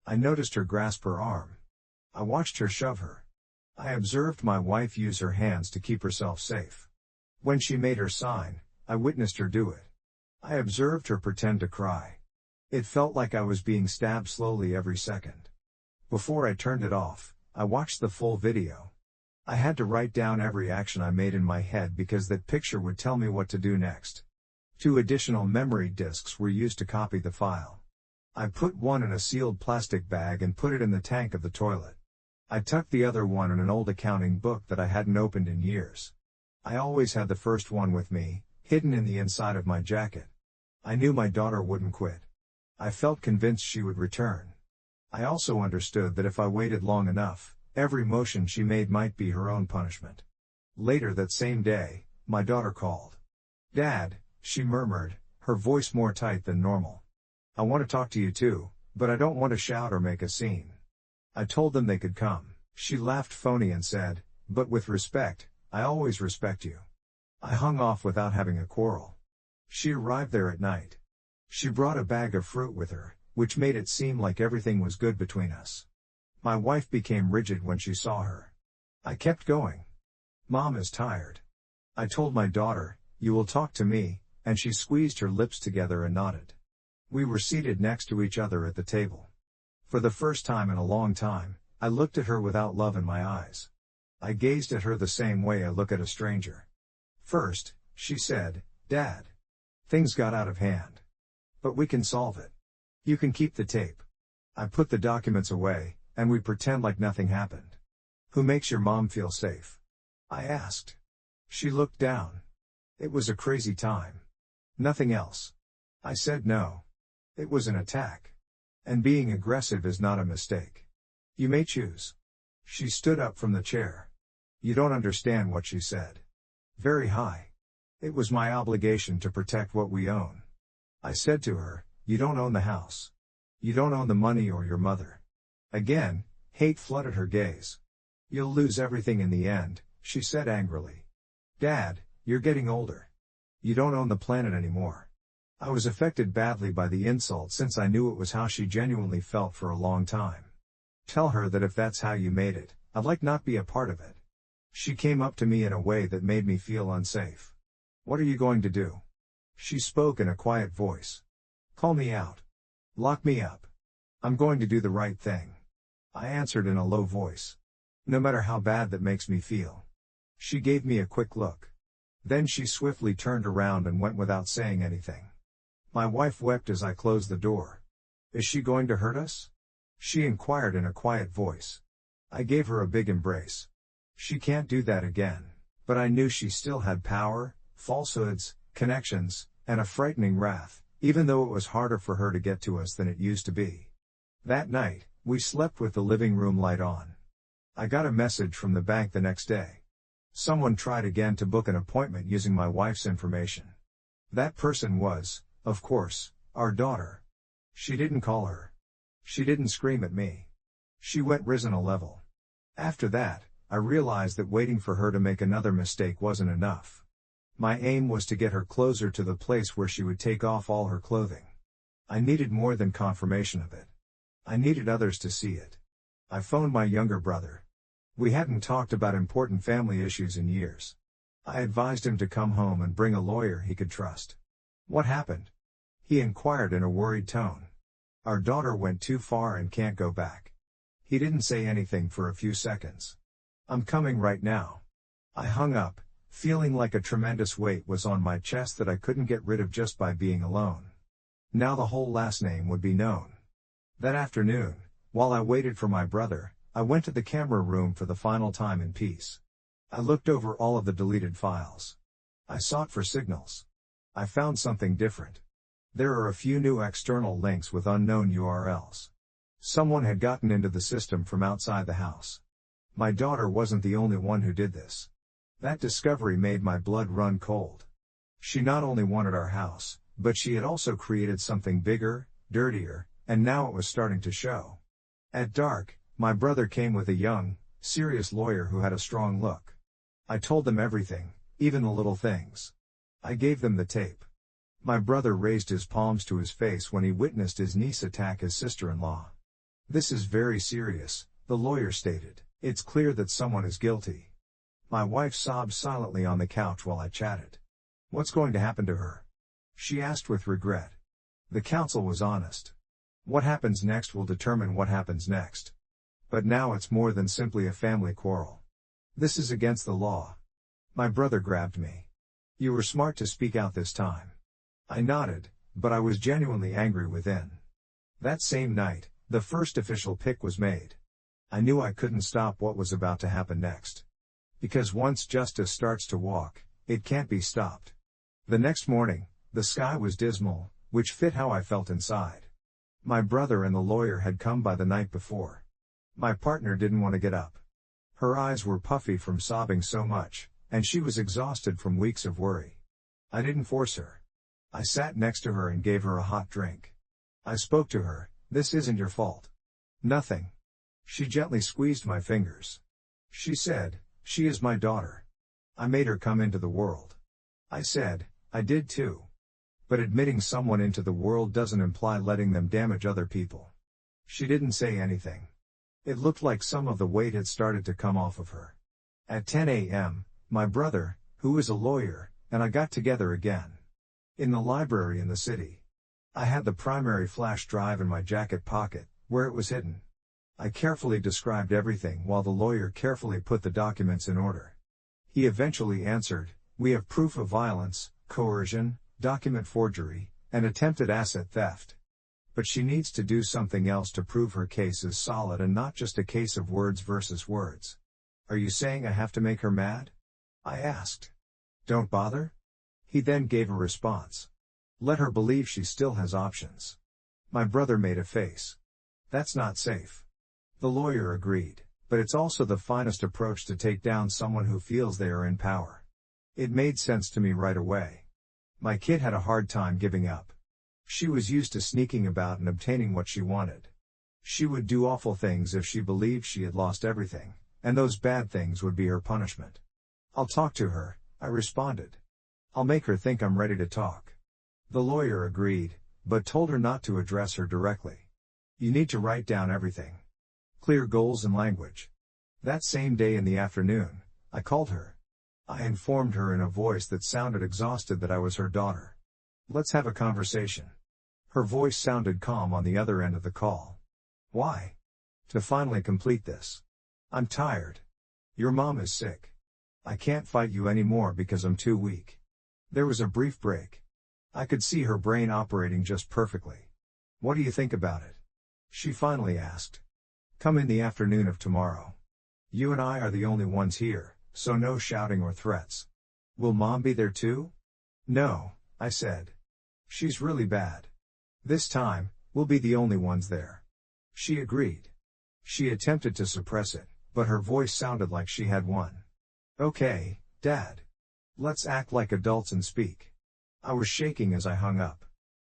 I noticed her grasp her arm. I watched her shove her. I observed my wife use her hands to keep herself safe. When she made her sign, I witnessed her do it. I observed her pretend to cry. It felt like I was being stabbed slowly every second. Before I turned it off, I watched the full video. I had to write down every action I made in my head because that picture would tell me what to do next. 2 additional memory disks were used to copy the file. I put one in a sealed plastic bag and put it in the tank of the toilet. I tucked the other one in an old accounting book that I hadn't opened in years. I always had the first one with me, hidden in the inside of my jacket. I knew my daughter wouldn't quit. I felt convinced she would return. I also understood that if I waited long enough, every motion she made might be her own punishment. Later that same day, my daughter called. "Dad," she murmured, her voice more tight than normal. "I want to talk to you too, but I don't want to shout or make a scene." I told them they could come. She laughed phony and said, "But with respect, I always respect you." I hung off without having a quarrel. She arrived there at night. She brought a bag of fruit with her, which made it seem like everything was good between us. My wife became rigid when she saw her. I kept going. "Mom is tired." I told my daughter, "You will talk to me," and she squeezed her lips together and nodded. We were seated next to each other at the table. For the first time in a long time, I looked at her without love in my eyes. I gazed at her the same way I look at a stranger. "First," she said, "Dad. Things got out of hand. But we can solve it. You can keep the tape." I put the documents away, and we pretend like nothing happened. "Who makes your mom feel safe?" I asked. She looked down. "It was a crazy time. Nothing else." I said no. It was an attack. And being aggressive is not a mistake. You may choose. She stood up from the chair. You don't understand what she said. Very high. It was my obligation to protect what we own. I said to her, "You don't own the house. You don't own the money or your mother." Again, hate flooded her gaze. "You'll lose everything in the end," she said angrily. "Dad, you're getting older. You don't own the planet anymore." I was affected badly by the insult since I knew it was how she genuinely felt for a long time. "Tell her that if that's how you made it, I'd like not be a part of it." She came up to me in a way that made me feel unsafe. "What are you going to do?" She spoke in a quiet voice. "Call me out. Lock me up. I'm going to do the right thing." I answered in a low voice. "No matter how bad that makes me feel." She gave me a quick look. Then she swiftly turned around and went without saying anything. My wife wept as I closed the door. "Is she going to hurt us?" she inquired in a quiet voice. I gave her a big embrace. She can't do that again, but I knew she still had power, falsehoods, connections, and a frightening wrath, even though it was harder for her to get to us than it used to be. That night, we slept with the living room light on. I got a message from the bank the next day. Someone tried again to book an appointment using my wife's information. That person was, of course, our daughter. She didn't call her. She didn't scream at me. She went risen a level. After that, I realized that waiting for her to make another mistake wasn't enough. My aim was to get her closer to the place where she would take off all her clothing. I needed more than confirmation of it. I needed others to see it. I phoned my younger brother. We hadn't talked about important family issues in years. I advised him to come home and bring a lawyer he could trust. "What happened?" he inquired in a worried tone. "Our daughter went too far and can't go back." He didn't say anything for a few seconds. "I'm coming right now." I hung up, feeling like a tremendous weight was on my chest that I couldn't get rid of just by being alone. Now the whole last name would be known. That afternoon, While I waited for my brother, I went to the camera room for the final time in peace. I looked over all of the deleted files. I sought for signals. I found something different. There are a few new external links with unknown URLs. Someone had gotten into the system from outside the house. My daughter wasn't the only one who did this. That discovery made my blood run cold. She not only wanted our house, but she had also created something bigger, dirtier, and now it was starting to show. At dark, my brother came with a young, serious lawyer who had a strong look. I told them everything, even the little things. I gave them the tape. My brother raised his palms to his face when he witnessed his niece attack his sister-in-law. "This is very serious," the lawyer stated. "It's clear that someone is guilty." My wife sobbed silently on the couch while I chatted. "What's going to happen to her?" she asked with regret. The counsel was honest. What happens next will determine what happens next. But now it's more than simply a family quarrel. This is against the law. My brother grabbed me. "You were smart to speak out this time." I nodded, but I was genuinely angry within. That same night, the first official pick was made. I knew I couldn't stop what was about to happen next. Because once justice starts to walk, it can't be stopped. The next morning, the sky was dismal, which fit how I felt inside. My brother and the lawyer had come by the night before. My partner didn't want to get up. Her eyes were puffy from sobbing so much, and she was exhausted from weeks of worry. I didn't force her. I sat next to her and gave her a hot drink. I spoke to her. "This isn't your fault." "Nothing." She gently squeezed my fingers. She said, "She is my daughter. I made her come into the world." I said, "I did too. But admitting someone into the world doesn't imply letting them damage other people." She didn't say anything. It looked like some of the weight had started to come off of her. At 10 a.m., my brother, who is a lawyer, and I got together again. In the library in the city. I had the primary flash drive in my jacket pocket, where it was hidden. I carefully described everything while the lawyer carefully put the documents in order. He eventually answered, "We have proof of violence, coercion, document forgery, and attempted asset theft. But she needs to do something else to prove her case is solid and not just a case of words versus words." "Are you saying I have to make her mad?" I asked. "Don't bother?" He then gave a response. "Let her believe she still has options." My brother made a face. "That's not safe." The lawyer agreed, "But it's also the finest approach to take down someone who feels they are in power." It made sense to me right away. My kid had a hard time giving up. She was used to sneaking about and obtaining what she wanted. She would do awful things if she believed she had lost everything, and those bad things would be her punishment. "I'll talk to her," I responded. "I'll make her think I'm ready to talk." The lawyer agreed, but told her not to address her directly. "You need to write down everything. Clear goals and language." That same day in the afternoon, I called her. I informed her in a voice that sounded exhausted that I was her daughter. "Let's have a conversation." Her voice sounded calm on the other end of the call. "Why?" "To finally complete this. I'm tired. Your mom is sick. I can't fight you anymore because I'm too weak." There was a brief break. I could see her brain operating just perfectly. "What do you think about it?" she finally asked. "Come in the afternoon of tomorrow. You and I are the only ones here, so no shouting or threats." "Will Mom be there too?" "No," I said. "She's really bad. This time, we'll be the only ones there." She agreed. She attempted to suppress it, but her voice sounded like she had won. "Okay, Dad. Let's act like adults and speak." I was shaking as I hung up.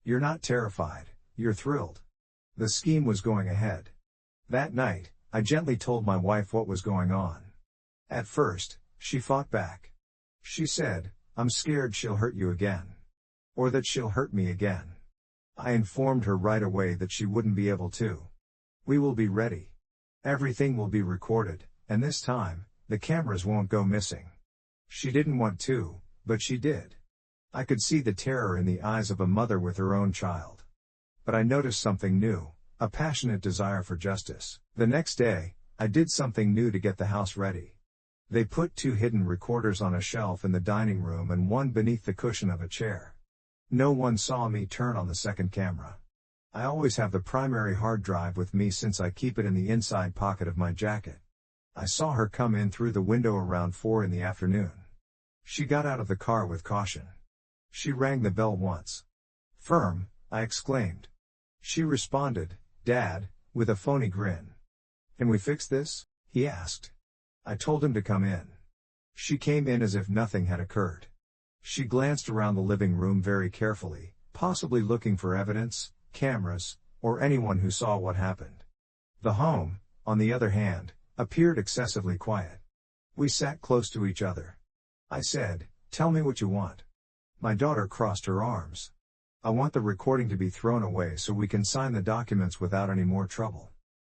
"You're not terrified, you're thrilled." The scheme was going ahead. That night, I gently told my wife what was going on. At first, she fought back. She said, "I'm scared she'll hurt you again. Or that she'll hurt me again." I informed her right away that she wouldn't be able to. "We will be ready. Everything will be recorded, and this time, the cameras won't go missing." She didn't want to, but she did. I could see the terror in the eyes of a mother with her own child. But I noticed something new, a passionate desire for justice. The next day, I did something new to get the house ready. They put 2 hidden recorders on a shelf in the dining room and one beneath the cushion of a chair. No one saw me turn on the second camera. I always have the primary hard drive with me since I keep it in the inside pocket of my jacket. I saw her come in through the window around 4 in the afternoon. She got out of the car with caution. She rang the bell once. "Firm," I exclaimed. She responded, "Dad," with a phony grin. "Can we fix this?" he asked. I told him to come in. She came in as if nothing had occurred. She glanced around the living room very carefully, possibly looking for evidence, cameras, or anyone who saw what happened. The home, on the other hand, appeared excessively quiet. We sat close to each other. I said, "Tell me what you want." My daughter crossed her arms. "I want the recording to be thrown away so we can sign the documents without any more trouble."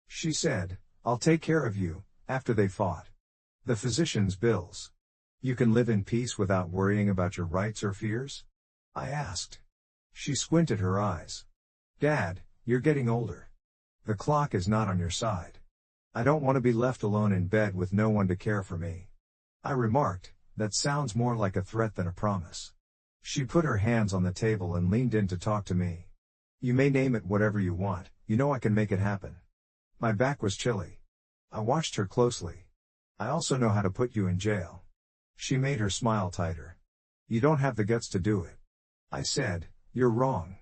She said, "I'll take care of you," after they fought. "The physician's bills. You can live in peace without worrying about your rights or fears?" I asked. She squinted her eyes. "Dad, you're getting older. The clock is not on your side. I don't want to be left alone in bed with no one to care for me." I remarked, "That sounds more like a threat than a promise." She put her hands on the table and leaned in to talk to me. "You may name it whatever you want, you know I can make it happen." My back was chilly. I watched her closely. "I also know how to put you in jail." She made her smile tighter. "You don't have the guts to do it." I said, "You're wrong.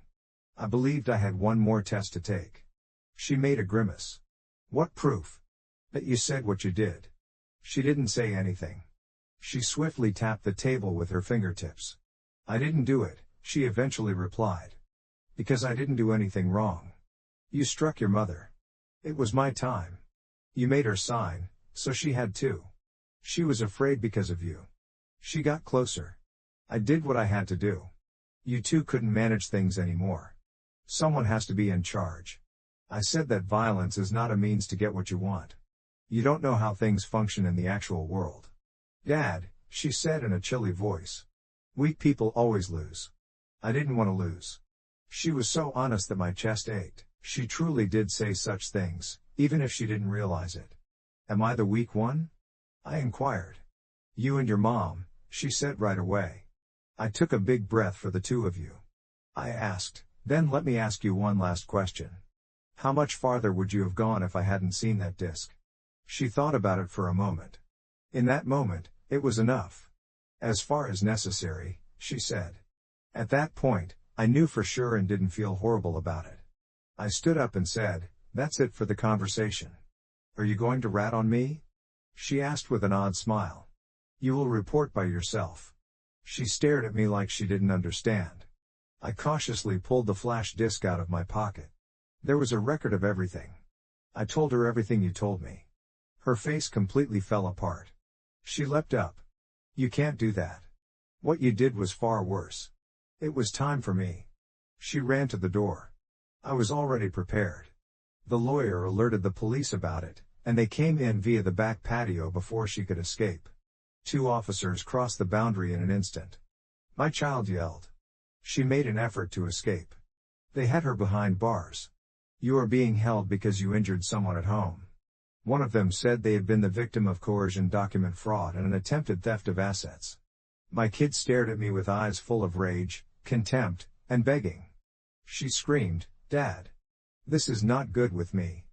I believed I had one more test to take." She made a grimace. "What proof?" "That you said what you did." She didn't say anything. She swiftly tapped the table with her fingertips. "I didn't do it," she eventually replied. "Because I didn't do anything wrong. You struck your mother. It was my time. You made her sign, so she had to. She was afraid because of you. She got closer. I did what I had to do. You two couldn't manage things anymore. Someone has to be in charge. I said that violence is not a means to get what you want. You don't know how things function in the actual world." "Dad," she said in a chilly voice. "Weak people always lose." I didn't want to lose. She was so honest that my chest ached. She truly did say such things, even if she didn't realize it. "Am I the weak one?" I inquired. "You and your mom," she said right away. I took a big breath for the two of you. I asked, "Then let me ask you one last question. How much farther would you have gone if I hadn't seen that disc?" She thought about it for a moment. In that moment, it was enough. "As far as necessary," she said. At that point, I knew for sure and didn't feel horrible about it. I stood up and said, "That's it for the conversation. Are you going to rat on me?" She asked with an odd smile. "You will report by yourself." She stared at me like she didn't understand. I cautiously pulled the flash disk out of my pocket. There was a record of everything. I told her everything you told me. Her face completely fell apart. She leapt up. "You can't do that. What you did was far worse." It was time for me. She ran to the door. I was already prepared. The lawyer alerted the police about it, and they came in via the back patio before she could escape. 2 officers crossed the boundary in an instant. My child yelled. She made an effort to escape. They had her behind bars. "You are being held because you injured someone at home." One of them said they had been the victim of coercion, document fraud, and an attempted theft of assets. My kid stared at me with eyes full of rage, contempt, and begging. She screamed, "Dad! This is not good with me."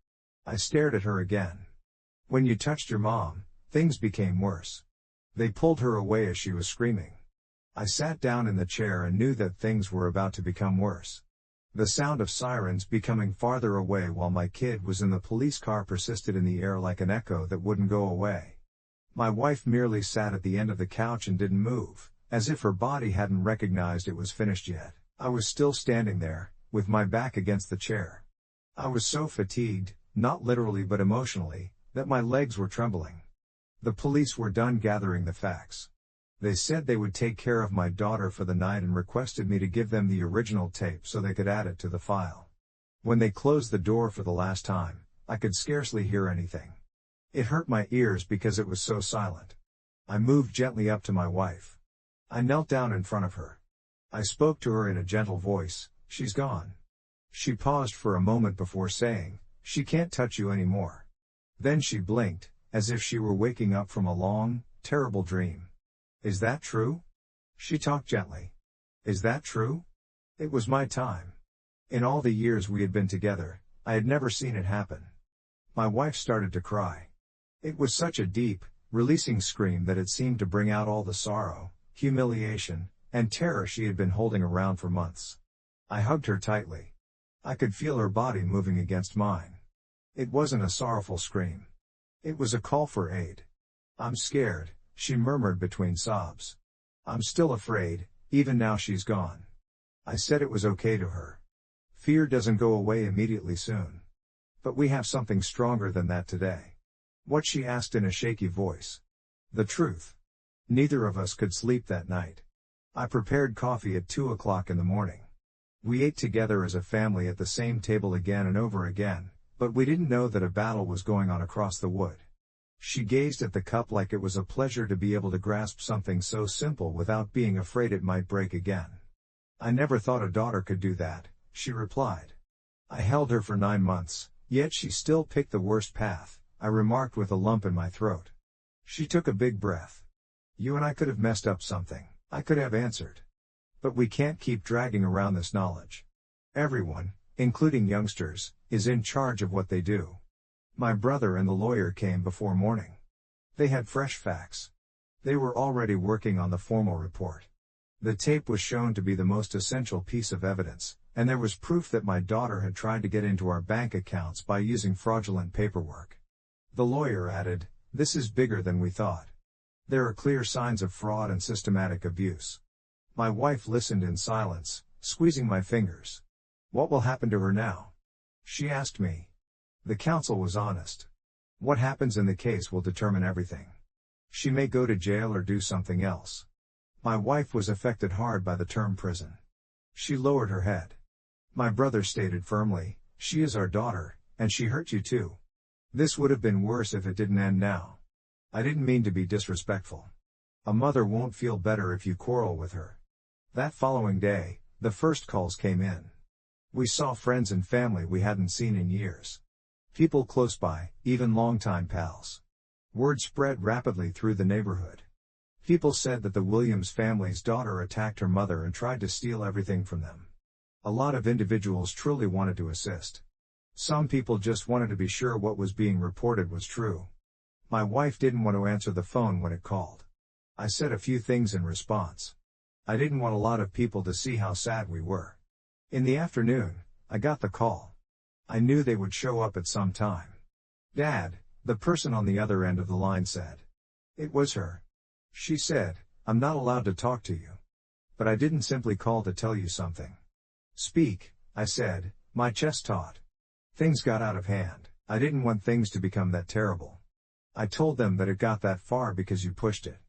I stared at her again. "When you touched your mom, things became worse." They pulled her away as she was screaming. I sat down in the chair and knew that things were about to become worse. The sound of sirens becoming farther away while my kid was in the police car persisted in the air like an echo that wouldn't go away. My wife merely sat at the end of the couch and didn't move, as if her body hadn't recognized it was finished yet. I was still standing there, with my back against the chair. I was so fatigued, not literally but emotionally, that my legs were trembling. The police were done gathering the facts. They said they would take care of my daughter for the night and requested me to give them the original tape so they could add it to the file. When they closed the door for the last time, I could scarcely hear anything. It hurt my ears because it was so silent. I moved gently up to my wife. I knelt down in front of her. I spoke to her in a gentle voice. "She's gone." She paused for a moment before saying, "She can't touch you anymore." Then she blinked, as if she were waking up from a long, terrible dream. "Is that true?" She talked gently. "Is that true? It was my time. In all the years we had been together, I had never seen it happen. My wife started to cry. It was such a deep, releasing scream that it seemed to bring out all the sorrow, humiliation, and terror she had been holding around for months. I hugged her tightly. I could feel her body moving against mine. It wasn't a sorrowful scream. It was a call for aid. "I'm scared," she murmured between sobs. "I'm still afraid, even now she's gone." I said it was okay to her. Fear doesn't go away immediately soon. "But we have something stronger than that today." What, she asked in a shaky voice. The truth. Neither of us could sleep that night. I prepared coffee at 2 o'clock in the morning. We ate together as a family at the same table again and over again, but we didn't know that a battle was going on across the wood. She gazed at the cup like it was a pleasure to be able to grasp something so simple without being afraid it might break again. "I never thought a daughter could do that," she replied. "I held her for 9 months, yet she still picked the worst path," I remarked with a lump in my throat. She took a big breath. "You and I could have messed up something," I could have answered. "But we can't keep dragging around this knowledge. Everyone, including youngsters, is in charge of what they do." My brother and the lawyer came before morning. They had fresh facts. They were already working on the formal report. The tape was shown to be the most essential piece of evidence, and there was proof that my daughter had tried to get into our bank accounts by using fraudulent paperwork. The lawyer added, "This is bigger than we thought. There are clear signs of fraud and systematic abuse." My wife listened in silence, squeezing my fingers. "What will happen to her now?" she asked me. The counsel was honest. "What happens in the case will determine everything. She may go to jail or do something else." My wife was affected hard by the term prison. She lowered her head. My brother stated firmly, "She is our daughter, and she hurt you too. This would have been worse if it didn't end now." I didn't mean to be disrespectful. A mother won't feel better if you quarrel with her. That following day, the first calls came in. We saw friends and family we hadn't seen in years. People close by, even longtime pals. Word spread rapidly through the neighborhood. People said that the Williams family's daughter attacked her mother and tried to steal everything from them. A lot of individuals truly wanted to assist. Some people just wanted to be sure what was being reported was true. My wife didn't want to answer the phone when it called. I said a few things in response. I didn't want a lot of people to see how sad we were. In the afternoon, I got the call. I knew they would show up at some time. "Dad," the person on the other end of the line said. It was her. She said, "I'm not allowed to talk to you. But I didn't simply call to tell you something." "Speak," I said, my chest taut. "Things got out of hand. I didn't want things to become that terrible. I told them that it got that far because you pushed it."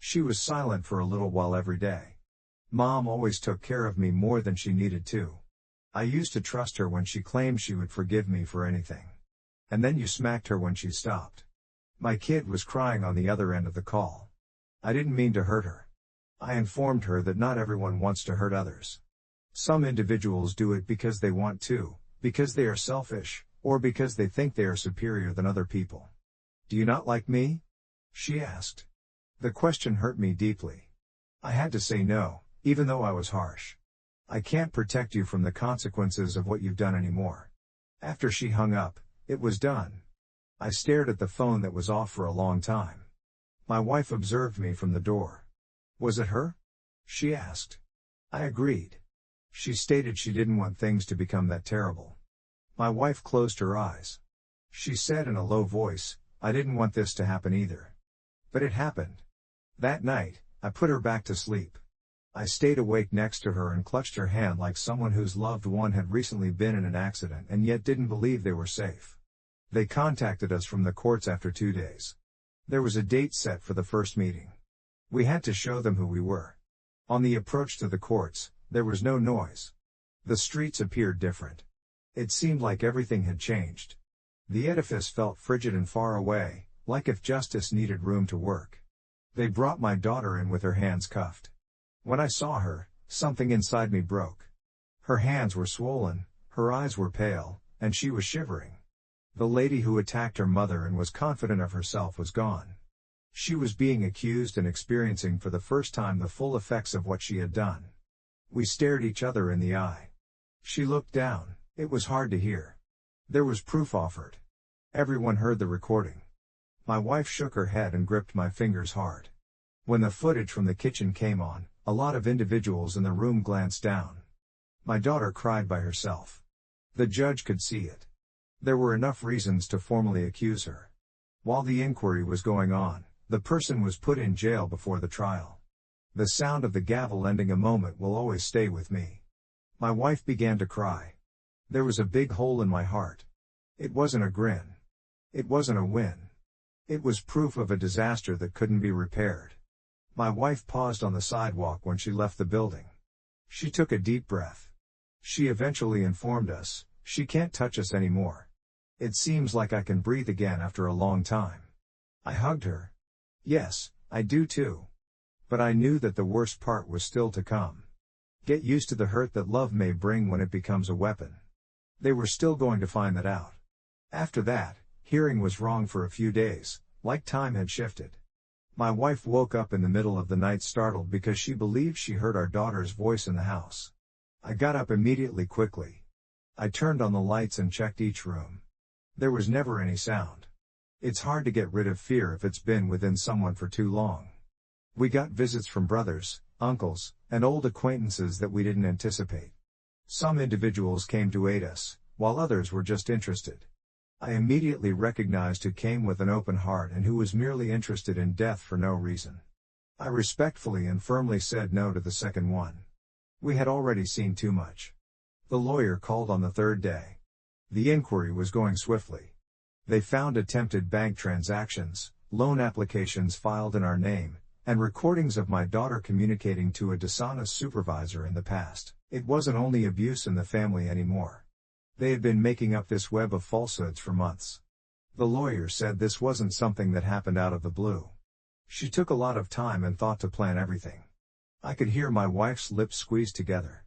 She was silent for a little while every day. "Mom always took care of me more than she needed to. I used to trust her when she claimed she would forgive me for anything. And then you smacked her when she stopped." My kid was crying on the other end of the call. I didn't mean to hurt her. I informed her that not everyone wants to hurt others. Some individuals do it because they want to, because they are selfish, or because they think they are superior than other people. "Do you not like me?" she asked. The question hurt me deeply. I had to say no, even though I was harsh. "I can't protect you from the consequences of what you've done anymore." After she hung up, it was done. I stared at the phone that was off for a long time. My wife observed me from the door. "Was it her?" she asked. I agreed. She stated she didn't want things to become that terrible. My wife closed her eyes. She said in a low voice, "I didn't want this to happen either. But it happened." That night, I put her back to sleep. I stayed awake next to her and clutched her hand like someone whose loved one had recently been in an accident and yet didn't believe they were safe. They contacted us from the courts after 2 days. There was a date set for the first meeting. We had to show them who we were. On the approach to the courts, there was no noise. The streets appeared different. It seemed like everything had changed. The edifice felt frigid and far away, like if justice needed room to work. They brought my daughter in with her hands cuffed. When I saw her, something inside me broke. Her hands were swollen, her eyes were pale, and she was shivering. The lady who attacked her mother and was confident of herself was gone. She was being accused and experiencing for the first time the full effects of what she had done. We stared each other in the eye. She looked down. It was hard to hear. There was proof offered. Everyone heard the recording. My wife shook her head and gripped my fingers hard. When the footage from the kitchen came on, a lot of individuals in the room glanced down. My daughter cried by herself. The judge could see it. There were enough reasons to formally accuse her. While the inquiry was going on, the person was put in jail before the trial. The sound of the gavel ending a moment will always stay with me. My wife began to cry. There was a big hole in my heart. It wasn't a grin. It wasn't a win. It was proof of a disaster that couldn't be repaired. My wife paused on the sidewalk when she left the building. She took a deep breath. She eventually informed us, "She can't touch us anymore. It seems like I can breathe again after a long time." I hugged her. Yes, I do too. But I knew that the worst part was still to come. Get used to the hurt that love may bring when it becomes a weapon. They were still going to find that out. After that, hearing was wrong for a few days, like time had shifted. My wife woke up in the middle of the night startled because she believed she heard our daughter's voice in the house. I got up immediately quickly. I turned on the lights and checked each room. There was never any sound. It's hard to get rid of fear if it's been within someone for too long. We got visits from brothers, uncles, and old acquaintances that we didn't anticipate. Some individuals came to aid us, while others were just interested. I immediately recognized who came with an open heart and who was merely interested in death for no reason. I respectfully and firmly said no to the second one. We had already seen too much. The lawyer called on the third day. The inquiry was going swiftly. They found attempted bank transactions, loan applications filed in our name, and recordings of my daughter communicating to a dishonest supervisor in the past. It wasn't only abuse in the family anymore. They had been making up this web of falsehoods for months. The lawyer said this wasn't something that happened out of the blue. She took a lot of time and thought to plan everything. I could hear my wife's lips squeeze together.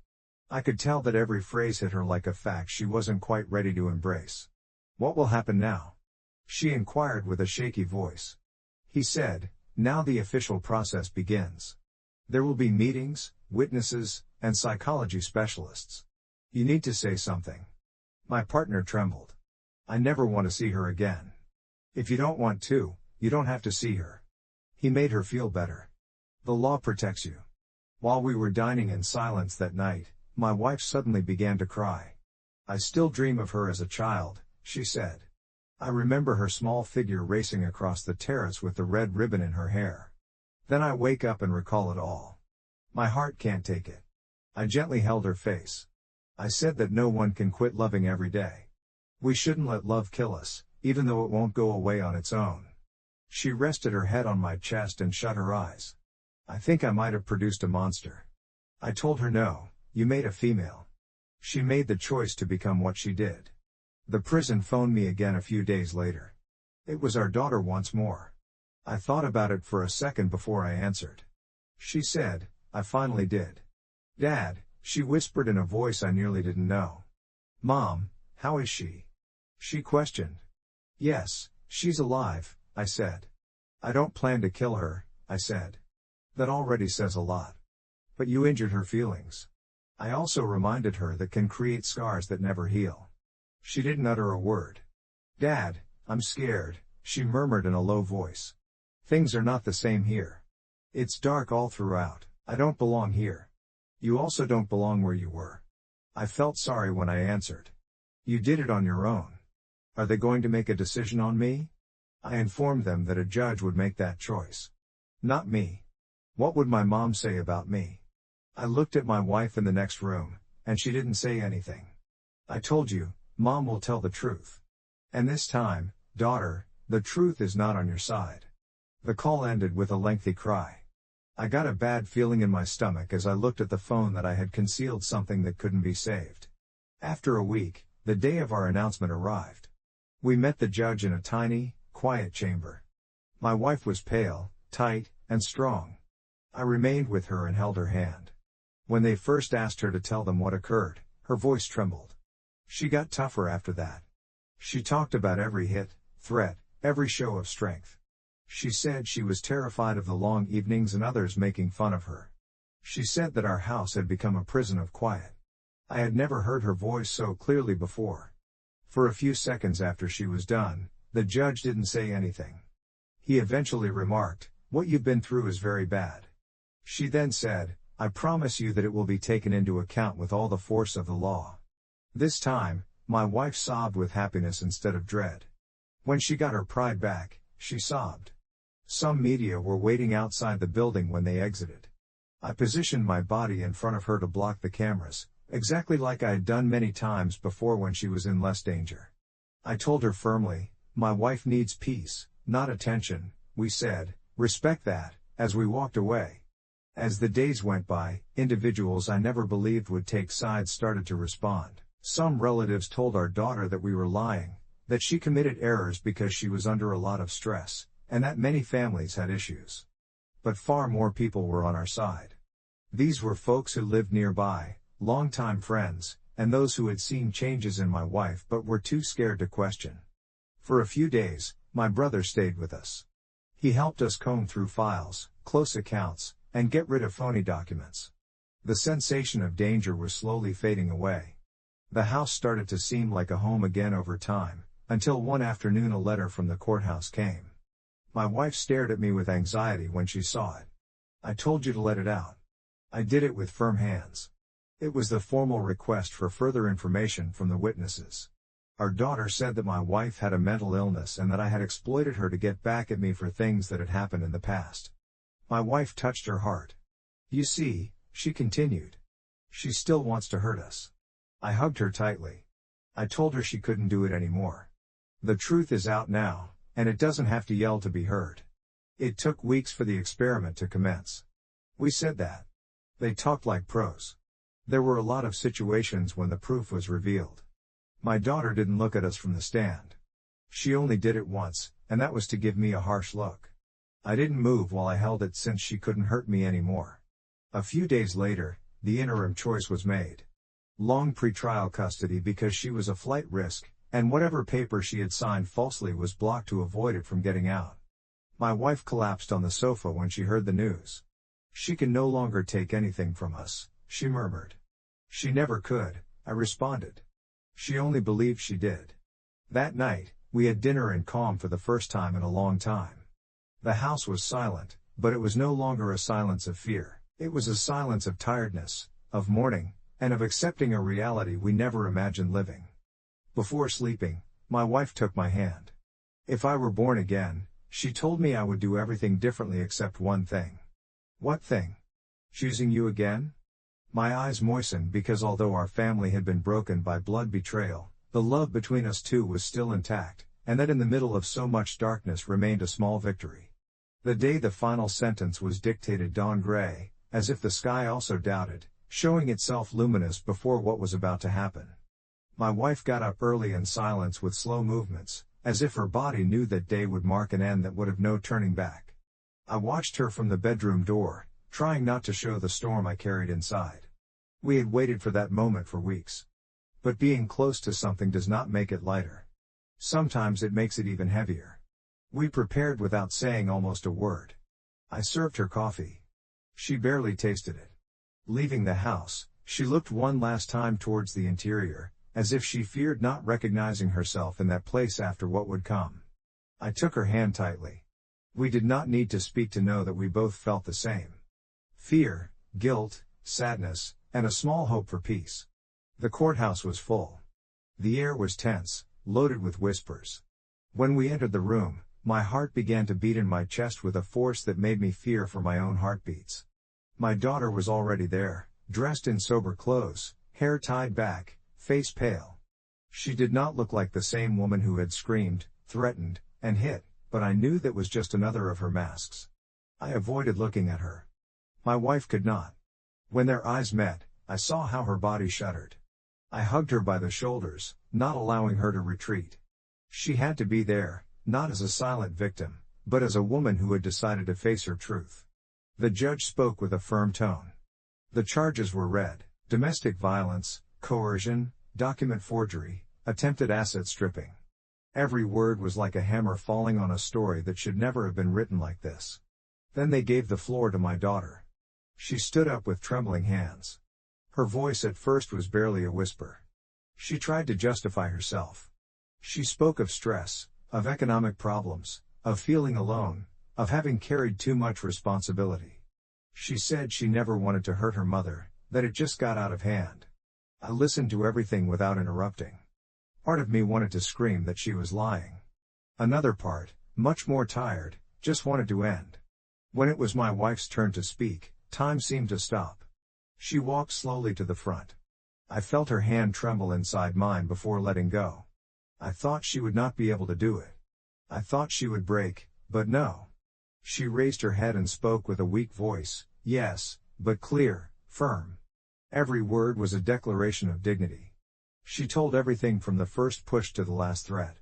I could tell that every phrase hit her like a fact she wasn't quite ready to embrace. "What will happen now?" she inquired with a shaky voice. He said, "Now the official process begins. There will be meetings, witnesses, and psychology specialists. You need to say something." My partner trembled. "I never want to see her again." "If you don't want to, you don't have to see her." He made her feel better. "The law protects you." While we were dining in silence that night, my wife suddenly began to cry. "I still dream of her as a child," she said. "I remember her small figure racing across the terrace with the red ribbon in her hair. Then I wake up and recall it all. My heart can't take it." I gently held her face. I said that no one can quit loving every day. We shouldn't let love kill us, even though it won't go away on its own. She rested her head on my chest and shut her eyes. I think I might have produced a monster. I told her no, you made a female. She made the choice to become what she did. The prison phoned me again a few days later. It was our daughter once more. I thought about it for a second before I answered. She said, "I finally did." "Dad," she whispered in a voice I nearly didn't know. "Mom, how is she?" she questioned. "Yes, she's alive," I said. "I don't plan to kill her," I said. That already says a lot. "But you injured her feelings." I also reminded her that can create scars that never heal. She didn't utter a word. "Dad, I'm scared," she murmured in a low voice. "Things are not the same here. It's dark all throughout. I don't belong here. You also don't belong where you were." I felt sorry when I answered. "You did it on your own. Are they going to make a decision on me?" I informed them that a judge would make that choice. Not me. What would my mom say about me? I looked at my wife in the next room, and she didn't say anything. "I told you, Mom will tell the truth. And this time, daughter, the truth is not on your side." The call ended with a lengthy cry. I got a bad feeling in my stomach as I looked at the phone that I had concealed something that couldn't be saved. After a week, the day of our announcement arrived. We met the judge in a tiny, quiet chamber. My wife was pale, tight, and strong. I remained with her and held her hand. When they first asked her to tell them what occurred, her voice trembled. She got tougher after that. She talked about every hit, threat, every show of strength. She said she was terrified of the long evenings and others making fun of her. She said that our house had become a prison of quiet. I had never heard her voice so clearly before. For a few seconds after she was done, the judge didn't say anything. He eventually remarked, "What you've been through is very bad." She then said, "I promise you that it will be taken into account with all the force of the law." This time, my wife sobbed with happiness instead of dread. When she got her pride back, she sobbed. Some media were waiting outside the building when they exited. I positioned my body in front of her to block the cameras, exactly like I had done many times before when she was in less danger. I told her firmly, "My wife needs peace, not attention," we said, "Respect that," as we walked away. As the days went by, individuals I never believed would take sides started to respond. Some relatives told our daughter that we were lying, that she committed errors because she was under a lot of stress, and that many families had issues. But far more people were on our side. These were folks who lived nearby, longtime friends, and those who had seen changes in my wife but were too scared to question. For a few days, my brother stayed with us. He helped us comb through files, close accounts, and get rid of phony documents. The sensation of danger was slowly fading away. The house started to seem like a home again over time, until one afternoon a letter from the courthouse came. My wife stared at me with anxiety when she saw it. "I told you to let it out." I did it with firm hands. It was the formal request for further information from the witnesses. Our daughter said that my wife had a mental illness and that I had exploited her to get back at me for things that had happened in the past. My wife touched her heart. "You see," she continued, "she still wants to hurt us." I hugged her tightly. I told her she couldn't do it anymore. The truth is out now, and it doesn't have to yell to be heard. It took weeks for the experiment to commence. We said that. They talked like pros. There were a lot of situations when the proof was revealed. My daughter didn't look at us from the stand. She only did it once, and that was to give me a harsh look. I didn't move while I held it since she couldn't hurt me anymore. A few days later, the interim choice was made. Long pretrial custody because she was a flight risk, and whatever paper she had signed falsely was blocked to avoid it from getting out. My wife collapsed on the sofa when she heard the news. "She can no longer take anything from us," she murmured. "She never could," I responded. "She only believed she did." That night, we had dinner in calm for the first time in a long time. The house was silent, but it was no longer a silence of fear. It was a silence of tiredness, of mourning, and of accepting a reality we never imagined living. Before sleeping, my wife took my hand. If I were born again, she told me I would do everything differently except one thing. "What thing?" "Choosing you again?" My eyes moistened because although our family had been broken by blood betrayal, the love between us two was still intact, and that in the middle of so much darkness remained a small victory. The day the final sentence was dictated dawned gray, as if the sky also doubted, showing itself luminous before what was about to happen. My wife got up early in silence with slow movements, as if her body knew that day would mark an end that would have no turning back. I watched her from the bedroom door, trying not to show the storm I carried inside. We had waited for that moment for weeks. But being close to something does not make it lighter. Sometimes it makes it even heavier. We prepared without saying almost a word. I served her coffee. She barely tasted it. Leaving the house, she looked one last time towards the interior, as if she feared not recognizing herself in that place after what would come. I took her hand tightly. We did not need to speak to know that we both felt the same. Fear, guilt, sadness, and a small hope for peace. The courthouse was full. The air was tense, loaded with whispers. When we entered the room, my heart began to beat in my chest with a force that made me fear for my own heartbeats. My daughter was already there, dressed in sober clothes, hair tied back, face pale. She did not look like the same woman who had screamed, threatened, and hit, but I knew that was just another of her masks. I avoided looking at her. My wife could not. When their eyes met, I saw how her body shuddered. I hugged her by the shoulders, not allowing her to retreat. She had to be there, not as a silent victim, but as a woman who had decided to face her truth. The judge spoke with a firm tone. The charges were read: domestic violence, coercion, document forgery, attempted asset stripping. Every word was like a hammer falling on a story that should never have been written like this. Then they gave the floor to my daughter. She stood up with trembling hands. Her voice at first was barely a whisper. She tried to justify herself. She spoke of stress, of economic problems, of feeling alone, of having carried too much responsibility. She said she never wanted to hurt her mother, that it just got out of hand. I listened to everything without interrupting. Part of me wanted to scream that she was lying. Another part, much more tired, just wanted to end. When it was my wife's turn to speak, time seemed to stop. She walked slowly to the front. I felt her hand tremble inside mine before letting go. I thought she would not be able to do it. I thought she would break, but no. She raised her head and spoke with a weak voice, yes, but clear, firm. Every word was a declaration of dignity. She told everything from the first push to the last threat.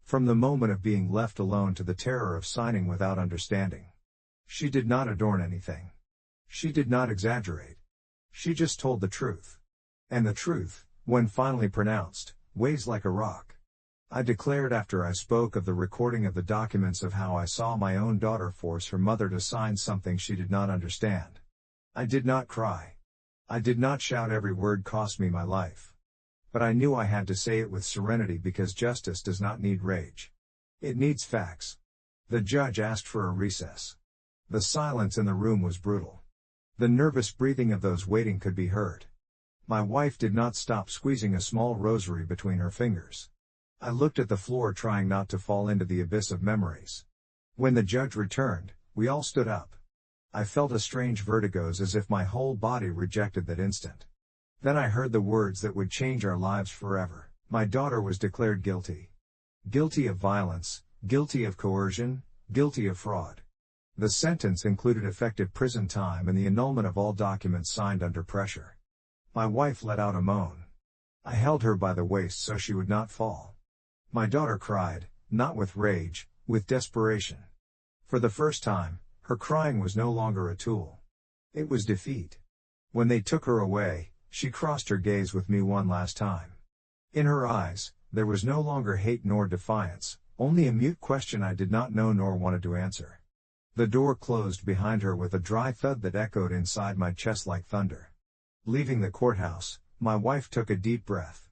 From the moment of being left alone to the terror of signing without understanding. She did not adorn anything. She did not exaggerate. She just told the truth. And the truth, when finally pronounced, weighs like a rock. I declared after I spoke of the recording of the documents of how I saw my own daughter force her mother to sign something she did not understand. I did not cry. I did not shout every word cost me my life. But I knew I had to say it with serenity because justice does not need rage. It needs facts. The judge asked for a recess. The silence in the room was brutal. The nervous breathing of those waiting could be heard. My wife did not stop squeezing a small rosary between her fingers. I looked at the floor trying not to fall into the abyss of memories. When the judge returned, we all stood up. I felt a strange vertigo as if my whole body rejected that instant. Then I heard the words that would change our lives forever. My daughter was declared guilty. Guilty of violence, guilty of coercion, guilty of fraud. The sentence included effective prison time and the annulment of all documents signed under pressure. My wife let out a moan. I held her by the waist so she would not fall. My daughter cried, not with rage, with desperation. For the first time, her crying was no longer a tool. It was defeat. When they took her away, she crossed her gaze with me one last time. In her eyes, there was no longer hate nor defiance, only a mute question I did not know nor wanted to answer. The door closed behind her with a dry thud that echoed inside my chest like thunder. Leaving the courthouse, my wife took a deep breath.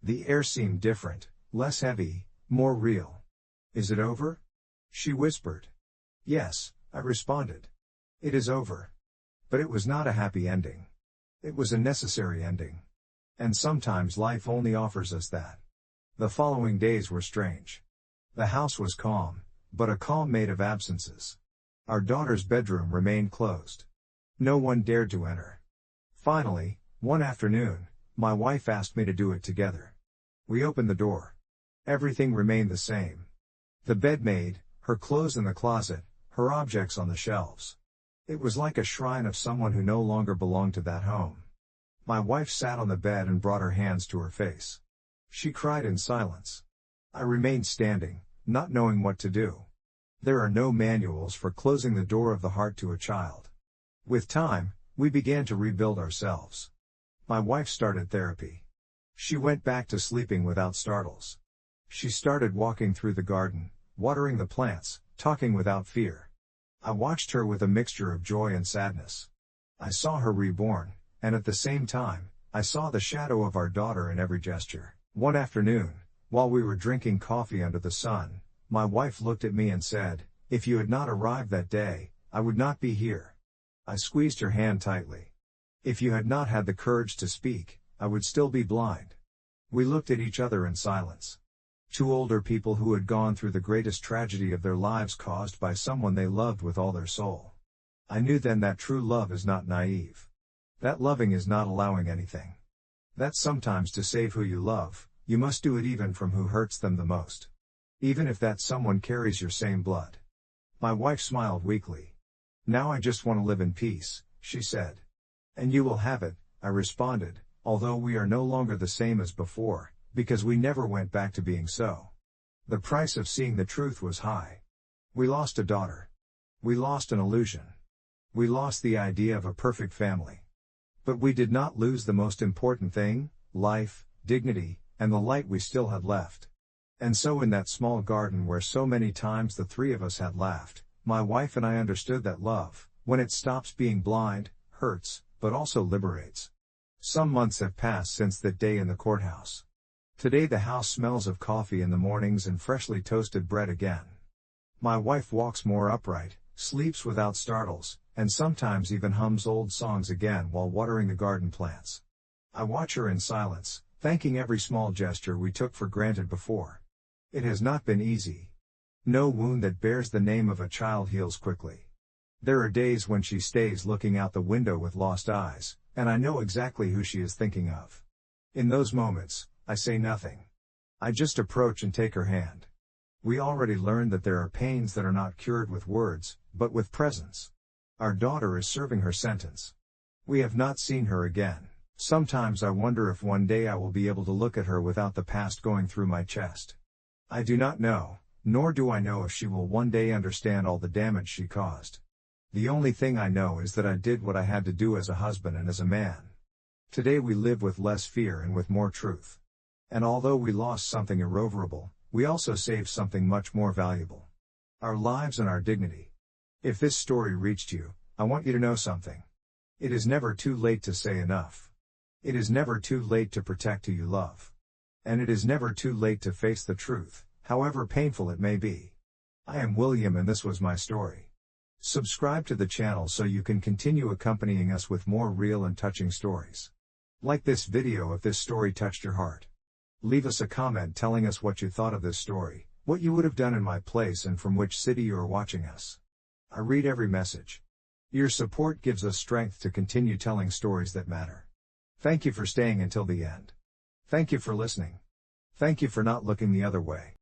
The air seemed different, less heavy, more real. Is it over? She whispered. Yes, I responded. It is over. But it was not a happy ending. It was a necessary ending. And sometimes life only offers us that. The following days were strange. The house was calm, but a calm made of absences. Our daughter's bedroom remained closed. No one dared to enter. Finally, one afternoon, my wife asked me to do it together. We opened the door. Everything remained the same. The bed made, her clothes in the closet, her objects on the shelves. It was like a shrine of someone who no longer belonged to that home. My wife sat on the bed and brought her hands to her face. She cried in silence. I remained standing, not knowing what to do. There are no manuals for closing the door of the heart to a child. With time, we began to rebuild ourselves. My wife started therapy. She went back to sleeping without startles. She started walking through the garden, watering the plants, talking without fear. I watched her with a mixture of joy and sadness. I saw her reborn, and at the same time, I saw the shadow of our daughter in every gesture. One afternoon, while we were drinking coffee under the sun, my wife looked at me and said, "If you had not arrived that day, I would not be here." I squeezed her hand tightly. "If you had not had the courage to speak, I would still be blind." We looked at each other in silence. Two older people who had gone through the greatest tragedy of their lives caused by someone they loved with all their soul. I knew then that true love is not naive. That loving is not allowing anything. That sometimes to save who you love, you must do it even from who hurts them the most. Even if that someone carries your same blood. My wife smiled weakly. "Now I just want to live in peace," she said. "And you will have it," I responded, "although we are no longer the same as before, because we never went back to being so." The price of seeing the truth was high. We lost a daughter. We lost an illusion. We lost the idea of a perfect family. But we did not lose the most important thing, life, dignity, and the light we still had left. And so in that small garden where so many times the three of us had laughed, my wife and I understood that love, when it stops being blind, hurts, but also liberates. Some months have passed since that day in the courthouse. Today the house smells of coffee in the mornings and freshly toasted bread again. My wife walks more upright, sleeps without startles, and sometimes even hums old songs again while watering the garden plants. I watch her in silence, thanking every small gesture we took for granted before. It has not been easy. No wound that bears the name of a child heals quickly. There are days when she stays looking out the window with lost eyes, and I know exactly who she is thinking of. In those moments, I say nothing. I just approach and take her hand. We already learned that there are pains that are not cured with words, but with presence. Our daughter is serving her sentence. We have not seen her again. Sometimes I wonder if one day I will be able to look at her without the past going through my chest. I do not know, nor do I know if she will one day understand all the damage she caused. The only thing I know is that I did what I had to do as a husband and as a man. Today we live with less fear and with more truth. And although we lost something irreparable, we also saved something much more valuable. Our lives and our dignity. If this story reached you, I want you to know something. It is never too late to say enough. It is never too late to protect who you love. And it is never too late to face the truth, however painful it may be. I am William and this was my story. Subscribe to the channel so you can continue accompanying us with more real and touching stories. Like this video if this story touched your heart. Leave us a comment telling us what you thought of this story, what you would have done in my place and from which city you are watching us. I read every message. Your support gives us strength to continue telling stories that matter. Thank you for staying until the end. Thank you for listening. Thank you for not looking the other way.